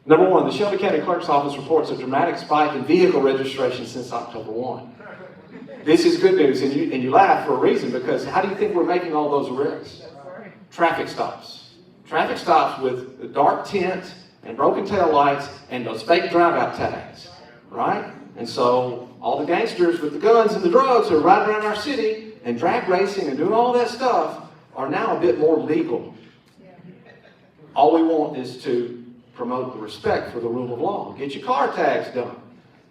Number 1, the Shelby County Clerk's Office reports a dramatic spike in vehicle registration since October 1. This is good news, and you laugh for a reason, because how do you think we're making all those arrests? Traffic stops. Traffic stops with dark tint and broken tail lights and those fake drive-out tags, right? And so all the gangsters with the guns and the drugs who are riding around our city and drag racing and doing all that stuff are now a bit more legal. All we want is to promote the respect for the rule of law. Get your car tags done.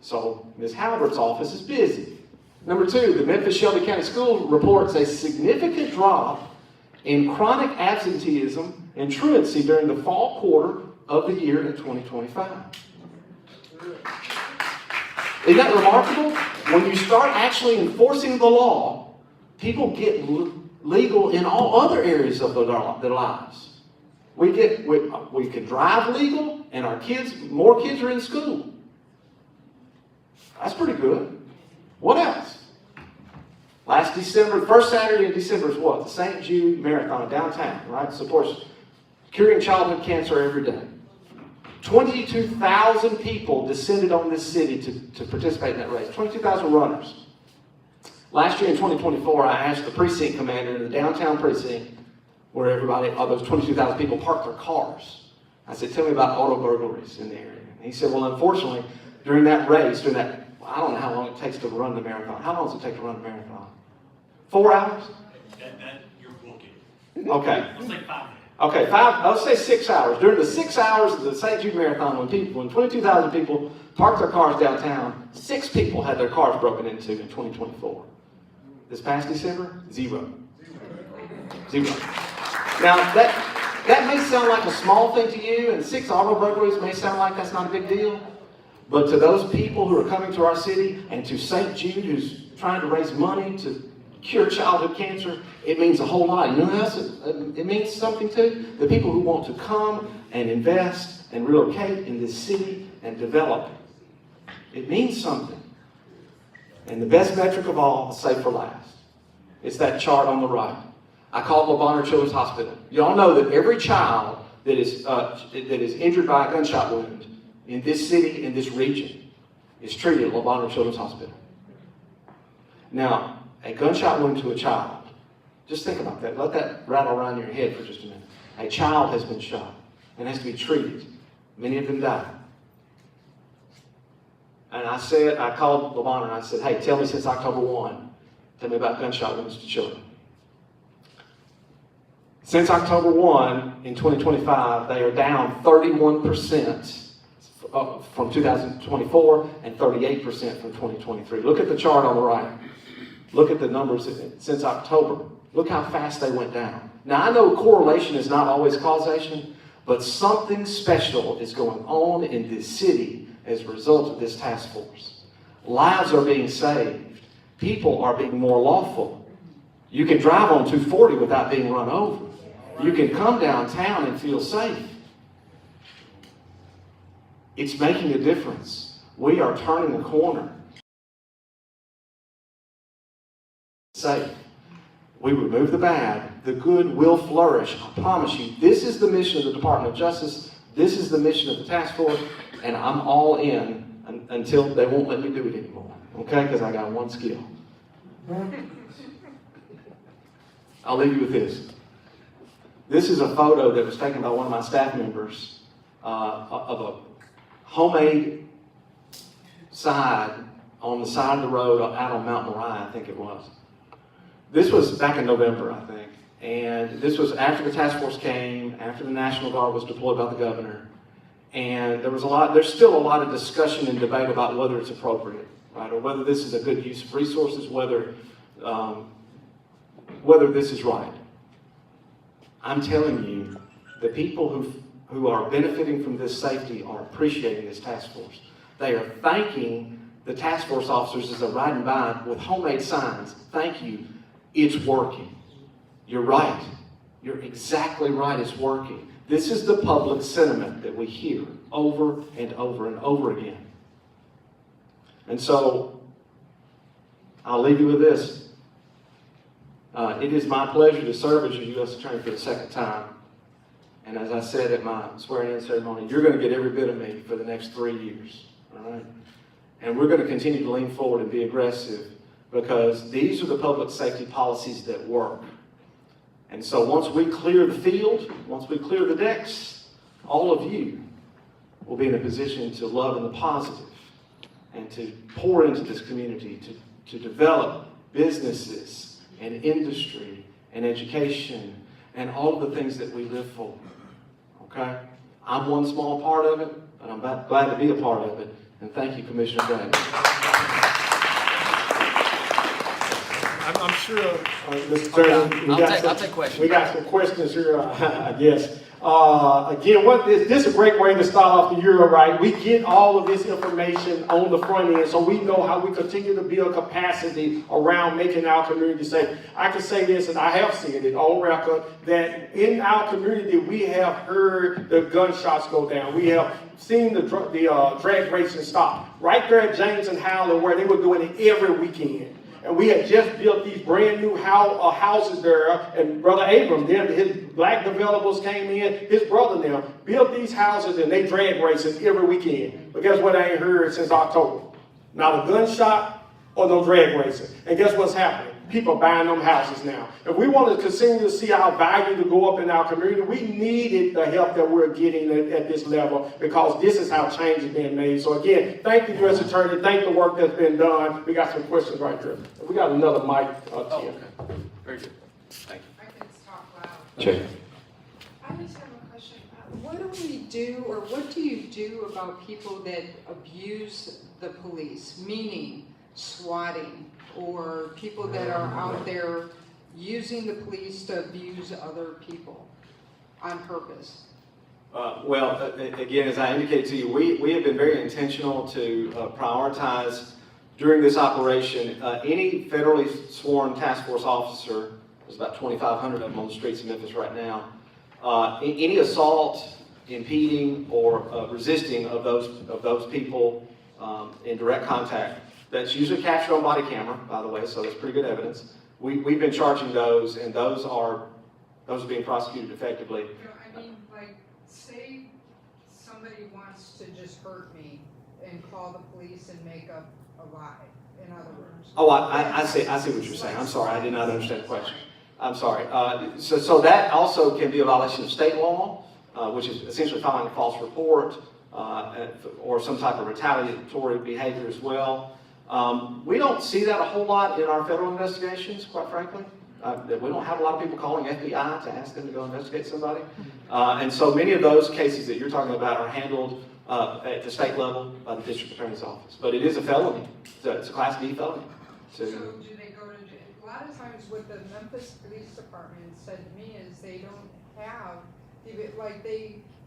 So Ms. Halbert's office is busy. Number 2, the Memphis Shelby County School reports a significant drop in chronic absenteeism and truancy during the fall quarter of the year in 2025. Isn't that remarkable? When you start actually enforcing the law, people get legal in all other areas of their lives. We can drive legal, and more kids are in school. That's pretty good. What else? Last December, first Saturday in December is what? The St. Jude Marathon downtown, right? Supports curing childhood cancer every day. 22,000 people descended on this city to participate in that race. 22,000 runners. Last year in 2024, I asked the precinct commander in the downtown precinct where all those 22,000 people parked their cars. I said, tell me about auto burglaries in the area. And he said, well, unfortunately, during that race, I don't know how long it takes to run the marathon. How long does it take to run the marathon? 4 hours? You're booking. Okay. Let's say 5 minutes. Okay, let's say 6 hours. During the 6 hours of the St. Jude Marathon, when 22,000 people parked their cars downtown, 6 people had their cars broken into in 2024. This past December, 0. Now, that may sound like a small thing to you, and 6 auto burglaries may sound like that's not a big deal. But to those people who are coming to our city, and to St. Jude, who's trying to raise money to cure childhood cancer, it means a whole lot. You know who else it means something to? The people who want to come and invest and relocate in this city and develop. It means something. And the best metric of all, I'll say for last, it's that chart on the right. I call it LeBonner Children's Hospital. You all know that every child that is injured by a gunshot wound in this city, in this region, is treated at LeBonner Children's Hospital. Now, a gunshot wound to a child, just think about that. Let that rattle around your head for just a minute. A child has been shot and has to be treated. Many of them die. And I called LeBonner and I said, hey, tell me since October 1, tell me about gunshot wounds to children. Since October 1 in 2025, they are down 31% from 2024 and 38% from 2023. Look at the chart on the right. Look at the numbers since October. Look how fast they went down. Now, I know correlation is not always causation, but something special is going on in this city as a result of this task force. Lives are being saved. People are being more lawful. You can drive on 240 without being run over. You can come downtown and feel safe. It's making a difference. We are turning the corner. Safe. We remove the bad, the good will flourish. I promise you, this is the mission of the Department of Justice. This is the mission of the task force, and I'm all in until they won't let me do it anymore. Okay? Because I got one skill. I'll leave you with this. This is a photo that was taken by one of my staff members of a homemade sign on the side of the road out on Mount Moriah, I think it was. This was back in November, I think. And this was after the task force came, after the National Guard was deployed by the governor. And there's still a lot of discussion and debate about whether it's appropriate, right? Or whether this is a good use of resources, whether this is right. I'm telling you, the people who are benefiting from this safety are appreciating this task force. They are thanking the task force officers as they're riding by with homemade signs. Thank you. It's working. You're right. You're exactly right. It's working. This is the public sentiment that we hear over and over and over again. And so, I'll leave you with this. It is my pleasure to serve as your U.S. Attorney for the second time. And as I said at my swearing-in ceremony, you're going to get every bit of me for the next 3 years. All right? And we're going to continue to lean forward and be aggressive, because these are the public safety policies that work. And so once we clear the field, once we clear the decks, all of you will be in a position to love in the positive and to pour into this community, to develop businesses and industry and education and all of the things that we live for. Okay? I'm one small part of it, and I'm glad to be a part of it. And thank you, Commissioner Gray. I'm sure, Mr. Chairman, I'll take questions. We got some questions here, I guess. Again, this is a great way to start off the year, right? We get all of this information on the front end, so we know how we continue to build capacity around making our community safe. I can say this, and I have seen it on record, that in our community, we have heard the gunshots go down. We have seen the drag racing stop. Right there at James and Howland, where they were doing it every weekend. And we had just built these brand new houses there, and Brother Abram, his black developers came in, his brother now, built these houses, and they drag racing every weekend. But guess what I ain't heard since October? Not a gunshot or no drag racing. And guess what's happening? People buying them houses now. If we want to continue to see our value to go up in our community, we needed the help that we're getting at this level, because this is how change is being made. So again, thank the U.S. Attorney, thank the work that's been done. We got some questions right there. We got another mic, Tim. Okay. Very good. Thank you. I can talk loud. Jay. I just have a question. What do we do, or what do you do about people that abuse the police, meaning swatting, or people that are out there using the police to abuse other people on purpose? Again, as I indicated to you, we have been very intentional to prioritize during this operation any federally sworn task force officer. There's about 2,500 of them on the streets of Memphis right now. Any assault, impeding, or resisting of those people in direct contact. That's usually captured on body camera, by the way, so that's pretty good evidence. We've been charging those, and those are being prosecuted effectively. I mean, like, say somebody wants to just hurt me and call the police and make up a lie, in other words. Oh, I see what you're saying. I'm sorry, I did not understand the question. I'm sorry. So that also can be a violation of state law, which is essentially filing a false report or some type of retaliatory behavior as well. We don't see that a whole lot in our federal investigations, quite frankly. We don't have a lot of people calling FBI to ask them to go investigate somebody. And so many of those cases that you're talking about are handled at the state level by the district attorney's office. But it is a felony. It's a Class D felony. So do they go to jail? A lot of times what the Memphis Police Department said to me is they don't have, like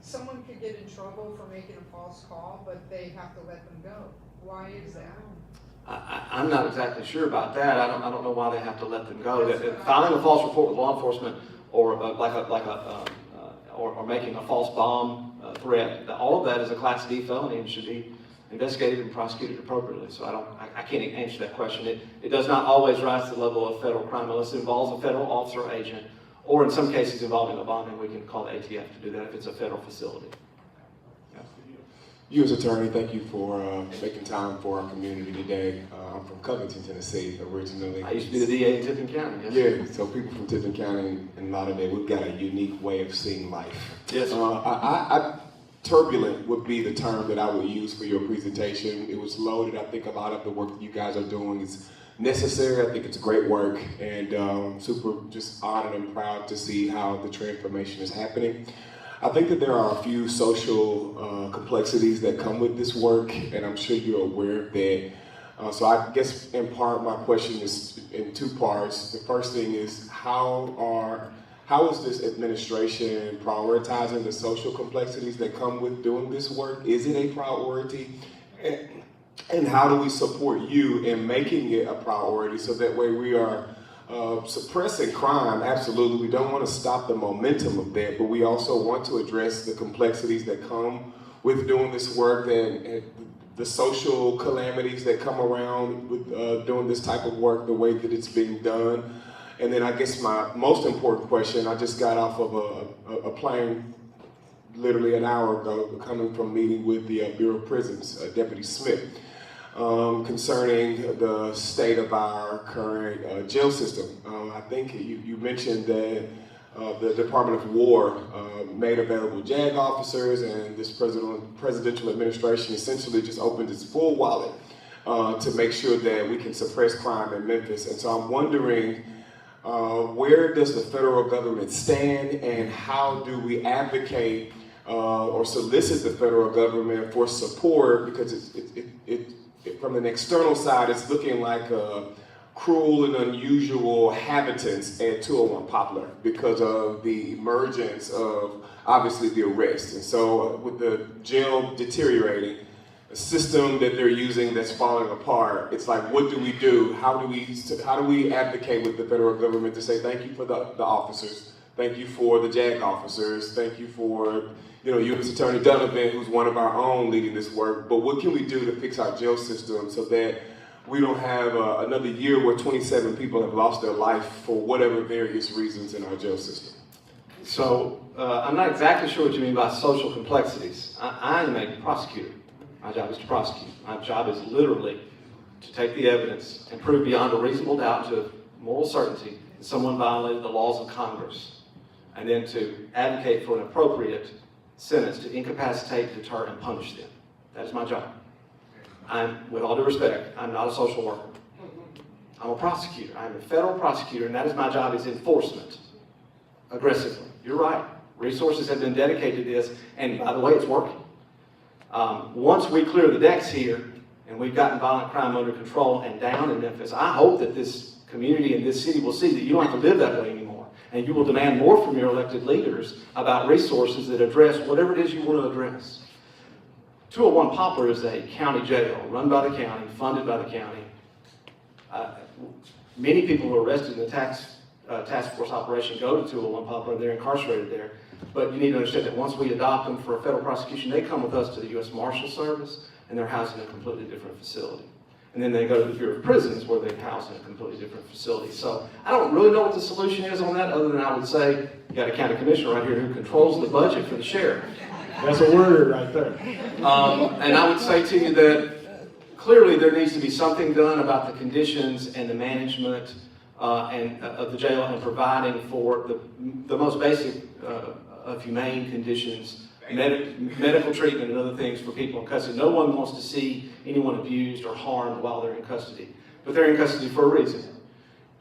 someone could get in trouble for making a false call, but they have to let them go. Why is that? I'm not exactly sure about that. I don't know why they have to let them go. Filing a false report with law enforcement, or or making a false bomb threat, all of that is a Class D felony and should be investigated and prosecuted appropriately. So I can't answer that question. It does not always rise to the level of federal crime unless it involves a federal officer or agent, or in some cases involving a bombing, we can call the ATF to do that if it's a federal facility. U.S. Attorney, thank you for making time for our community today. I'm from Covington, Tennessee, originally. I used to be the DA in Tippin County. Yes. Yeah, so people from Tippin County and Lauderdale, we've got a unique way of seeing life. Yes. Turbulent would be the term that I would use for your presentation. It was loaded. I think a lot of the work that you guys are doing is necessary. I think it's great work, and super just honored and proud to see how the transformation is happening. I think that there are a few social complexities that come with this work, and I'm sure you're aware of that. So I guess in part my question is in two parts. The first thing is how is this administration prioritizing the social complexities that come with doing this work? Is it a priority? And how do we support you in making it a priority so that way we are suppressing crime? Absolutely, we don't want to stop the momentum of that, but we also want to address the complexities that come with doing this work and the social calamities that come around with doing this type of work the way that it's being done. And then I guess my most important question, I just got off of a plane literally an hour ago, coming from meeting with the Bureau of Prisons, Deputy Smith, concerning the state of our current jail system. I think you mentioned that the Department of War made available JAG officers, and this presidential administration essentially just opened its full wallet to make sure that we can suppress crime in Memphis. And so I'm wondering, where does the federal government stand, and how do we advocate or solicit the federal government for support? Because from an external side, it's looking like cruel and unusual habitants at 201 Poplar because of the emergence of obviously the arrest. And so with the jail deteriorating, a system that they're using that's falling apart, it's like, what do we do? How do we advocate with the federal government to say thank you for the officers, thank you for the JAG officers, thank you for U.S. Attorney Donovan, who's one of our own leading this work, but what can we do to fix our jail system so that we don't have another year where 27 people have lost their life for whatever various reasons in our jail system? So I'm not exactly sure what you mean by social complexities. I am a prosecutor. My job is to prosecute. My job is literally to take the evidence and prove beyond a reasonable doubt to moral certainty that someone violated the laws of Congress, and then to advocate for an appropriate sentence to incapacitate, deter, and punish them. That is my job. With all due respect, I'm not a social worker. I'm a prosecutor. I'm a federal prosecutor, and that is my job, is enforcement, aggressively. You're right. Resources have been dedicated to this, and by the way, it's working. Once we clear the decks here, and we've gotten violent crime under control and down in Memphis, I hope that this community and this city will see that you don't have to live that way anymore, and you will demand more from your elected leaders about resources that address whatever it is you want to address. 201 Poplar is a county jail run by the county, funded by the county. Many people who are arrested in the task force operation go to 201 Poplar and they're incarcerated there. But you need to understand that once we adopt them for a federal prosecution, they come with us to the U.S. Marshal Service and they're housed in a completely different facility. And then they go to the Bureau of Prisons where they're housed in a completely different facility. So I don't really know what the solution is on that, other than I would say you got a county commissioner right here who controls the budget for the sheriff. That's a word right there. And I would say to you that clearly there needs to be something done about the conditions and the management of the jail, and providing for the most basic of humane conditions, medical treatment and other things for people in custody. No one wants to see anyone abused or harmed while they're in custody, but they're in custody for a reason.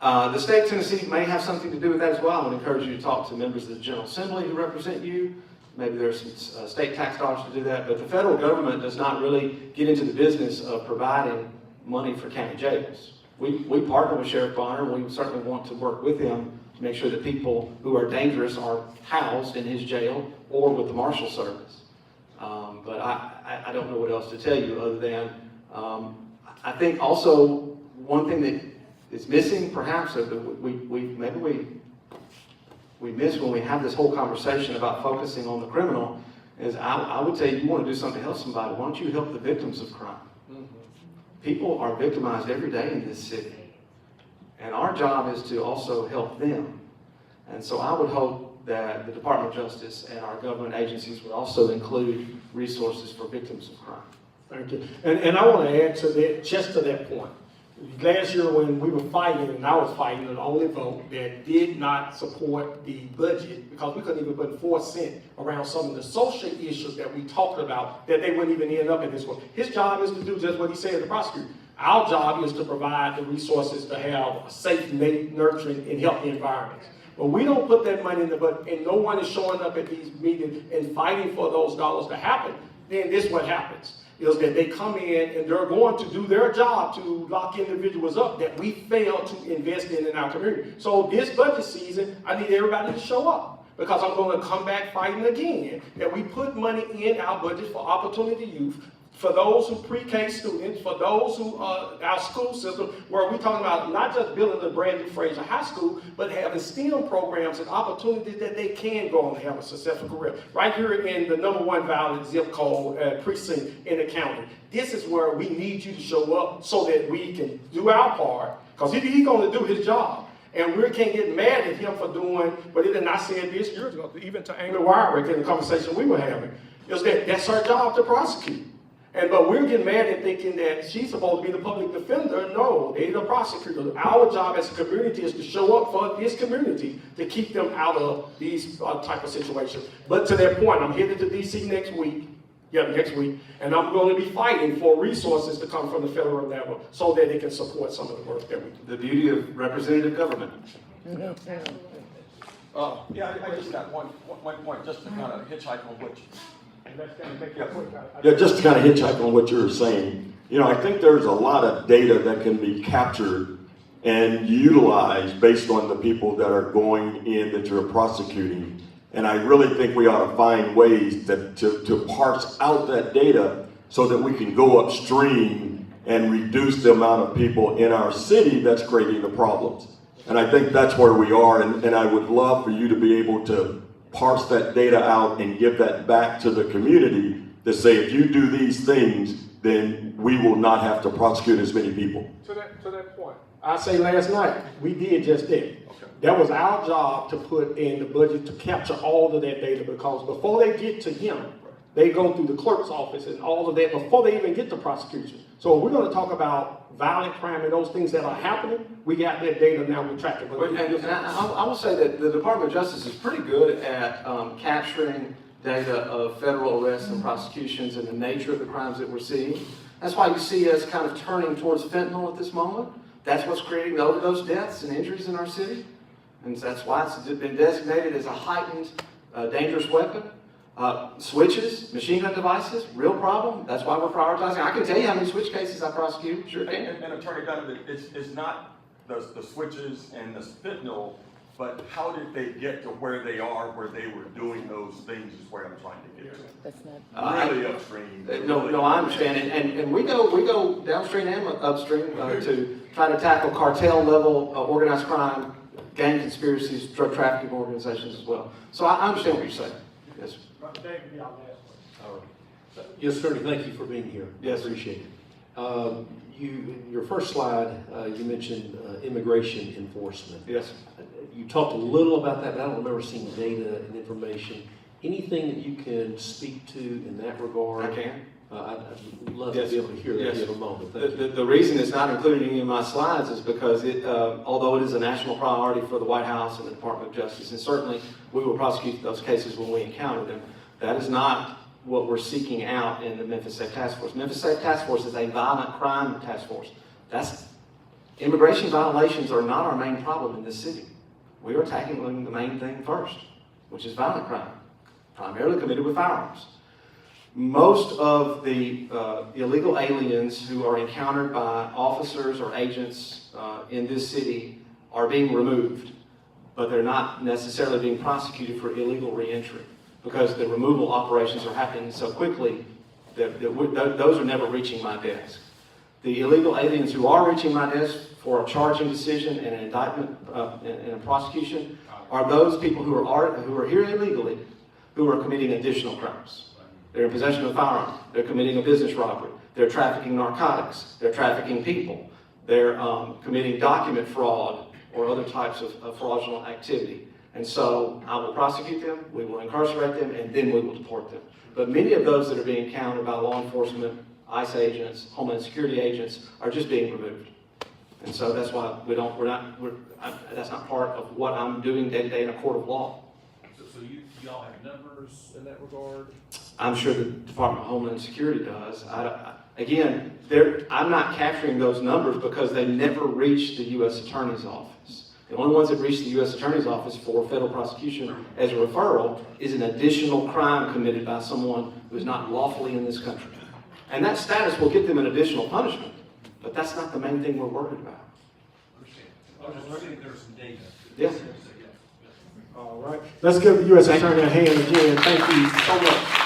The state of Tennessee may have something to do with that as well. I would encourage you to talk to members of the General Assembly who represent you. Maybe there's some state tax dollars to do that, but the federal government does not really get into the business of providing money for county jails. We partner with Sheriff Bonner. We certainly want to work with him to make sure that people who are dangerous are housed in his jail or with the Marshal Service. But I don't know what else to tell you other than I think also one thing that is missing perhaps, that we miss when we have this whole conversation about focusing on the criminal, is I would say you want to do something to help somebody, why don't you help the victims of crime? People are victimized every day in this city, and our job is to also help them. And so I would hope that the Department of Justice and our government agencies would also include resources for victims of crime. Thank you. And I want to add to that, just to that point. Last year when we were fighting, and I was fighting, the only vote that did not support the budget, because we couldn't even put 4 cents around some of the social issues that we talked about, that they wouldn't even end up in this one. His job is to do just what he said, the prosecutor. Our job is to provide the resources to have a safe, nurturing, and healthy environments. But we don't put that money in the budget, and no one is showing up at these meetings and fighting for those dollars to happen, then this is what happens. Is that they come in and they're going to do their job to lock individuals up that we fail to invest in our community. So this budget season, I need everybody to show up, because I'm going to come back fighting again that we put money in our budget for opportunity youth, for those who pre-K students, for those who our school system, where we're talking about not just building a brand new Fraser High School, but having STEM programs and opportunities that they can go on and have a successful career. Right here in the #1 violent zip code precinct in the county. This is where we need you to show up so that we can do our part, because he's going to do his job. And we can't get mad at him for doing, but and I said this years ago, even to Amy Wyrick in the conversation we were having, is that that's her job to prosecute. But we're getting mad at thinking that she's supposed to be the public defender. No, they're the prosecutor. Our job as a community is to show up for this community to keep them out of these type of situations. But to that point, I'm headed to DC next week, and I'm going to be fighting for resources to come from the federal level so that it can support some of the work that we do. The beauty of representative government. I just got one point, just to kind of hitchhike on what you. Just to kind of hitchhike on what you were saying. I think there's a lot of data that can be captured and utilize based on the people that are going in that you're prosecuting. And I really think we ought to find ways to parse out that data so that we can go upstream and reduce the amount of people in our city that's creating the problems. And I think that's where we are, and I would love for you to be able to parse that data out and give that back to the community to say, if you do these things, then we will not have to prosecute as many people. To that point, I say last night, we did just that. Okay. That was our job to put in the budget to capture all of that data, because before they get to him, they go through the clerk's office and all of that before they even get to prosecution. So if we're going to talk about violent crime and those things that are happening, we got that data now, we're tracking. I will say that the Department of Justice is pretty good at capturing data of federal arrests and prosecutions and the nature of the crimes that we're seeing. That's why you see us kind of turning towards fentanyl at this moment. That's what's creating the overdose deaths and injuries in our city. And that's why it's been designated as a heightened dangerous weapon. Switches, machine gun devices, real problem. That's why we're prioritizing. I can tell you how many switch cases I prosecute. Sure can. And Attorney Donovan, it's not the switches and the fentanyl, but how did they get to where they are, where they were doing those things is where I'm trying to get to. That's not really upstream. No, I understand. And we go downstream and upstream to try to tackle cartel level organized crime, gang conspiracies, drug trafficking organizations as well. So I understand what you're saying. Yes. Yes, sir. Thank you for being here. Yes. Appreciate it. In your first slide, you mentioned immigration enforcement. Yes. You talked a little about that, but I don't remember seeing data and information. Anything that you can speak to in that regard? I can. I'd love to be able to hear that in a moment. Thank you. The reason it's not included in any of my slides is because although it is a national priority for the White House and the Department of Justice, and certainly we will prosecute those cases when we encounter them, that is not what we're seeking out in the Memphis Safe Task Force. Memphis Safe Task Force is a violent crime task force. Immigration violations are not our main problem in this city. We are tackling the main thing first, which is violent crime, primarily committed with firearms. Most of the illegal aliens who are encountered by officers or agents in this city are being removed, but they're not necessarily being prosecuted for illegal reentry, because the removal operations are happening so quickly that those are never reaching my desk. The illegal aliens who are reaching my desk for a charging decision and an indictment and a prosecution are those people who are here illegally, who are committing additional crimes. They're in possession of a firearm. They're committing a business robbery. They're trafficking narcotics. They're trafficking people. They're committing document fraud or other types of fraudulent activity. And so I will prosecute them, we will incarcerate them, and then we will deport them. But many of those that are being encountered by law enforcement, ICE agents, Homeland Security agents, are just being removed. And so that's why that's not part of what I'm doing day to day in a court of law. So y'all have numbers in that regard? I'm sure the Department of Homeland Security does. Again, I'm not capturing those numbers because they never reach the U.S. Attorney's Office. The only ones that reach the U.S. Attorney's Office for federal prosecution as a referral is an additional crime committed by someone who is not lawfully in this country. And that status will get them an additional punishment, but that's not the main thing we're worried about. I was just wondering if there was some data. Yes. All right. Let's give the U.S. Attorney a hand again. Thank you so much.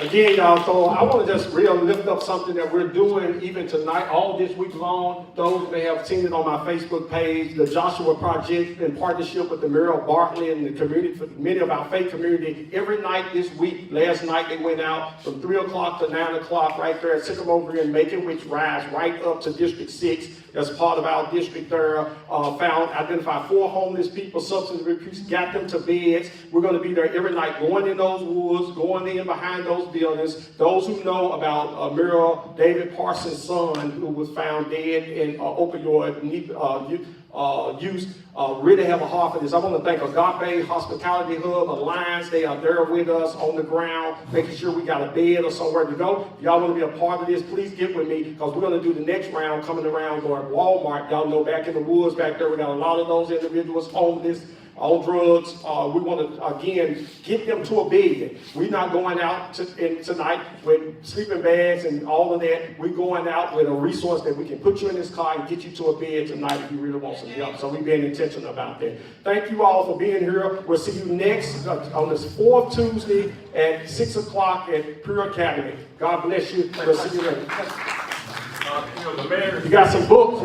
Again, y'all, so I want to just really lift up something that we're doing even tonight, all this week long. Those may have seen it on my Facebook page, the Joshua Project, in partnership with the Muriel Bartley and the community, many of our faith community. Every night this week, last night they went out from 3 o'clock to 9 o'clock right there at Sycamore and Macon, which rides right up to District 6. As part of our district there, identified 4 homeless people, substance abuse, got them to beds. We're going to be there every night, going in those woods, going in behind those buildings. Those who know about Muriel David Parsons' son, who was found dead in opioid use, really have a heart for this. I want to thank Agape Hospitality Hub Alliance. They are there with us on the ground, making sure we got a bed or somewhere to go. If y'all want to be a part of this, please get with me, because we're going to do the next round coming around going Walmart. Y'all know back in the woods back there, we got a lot of those individuals homeless on drugs. We want to, again, get them to a bed. We're not going out tonight with sleeping bags and all of that. We're going out with a resource that we can put you in this car and get you to a bed tonight if you really want some help. So we're being intentional about that. Thank you all for being here. We'll see you next on this 4th Tuesday at 6 o'clock at Pure Academy. God bless you. We'll see you later. The mayor. You got some books.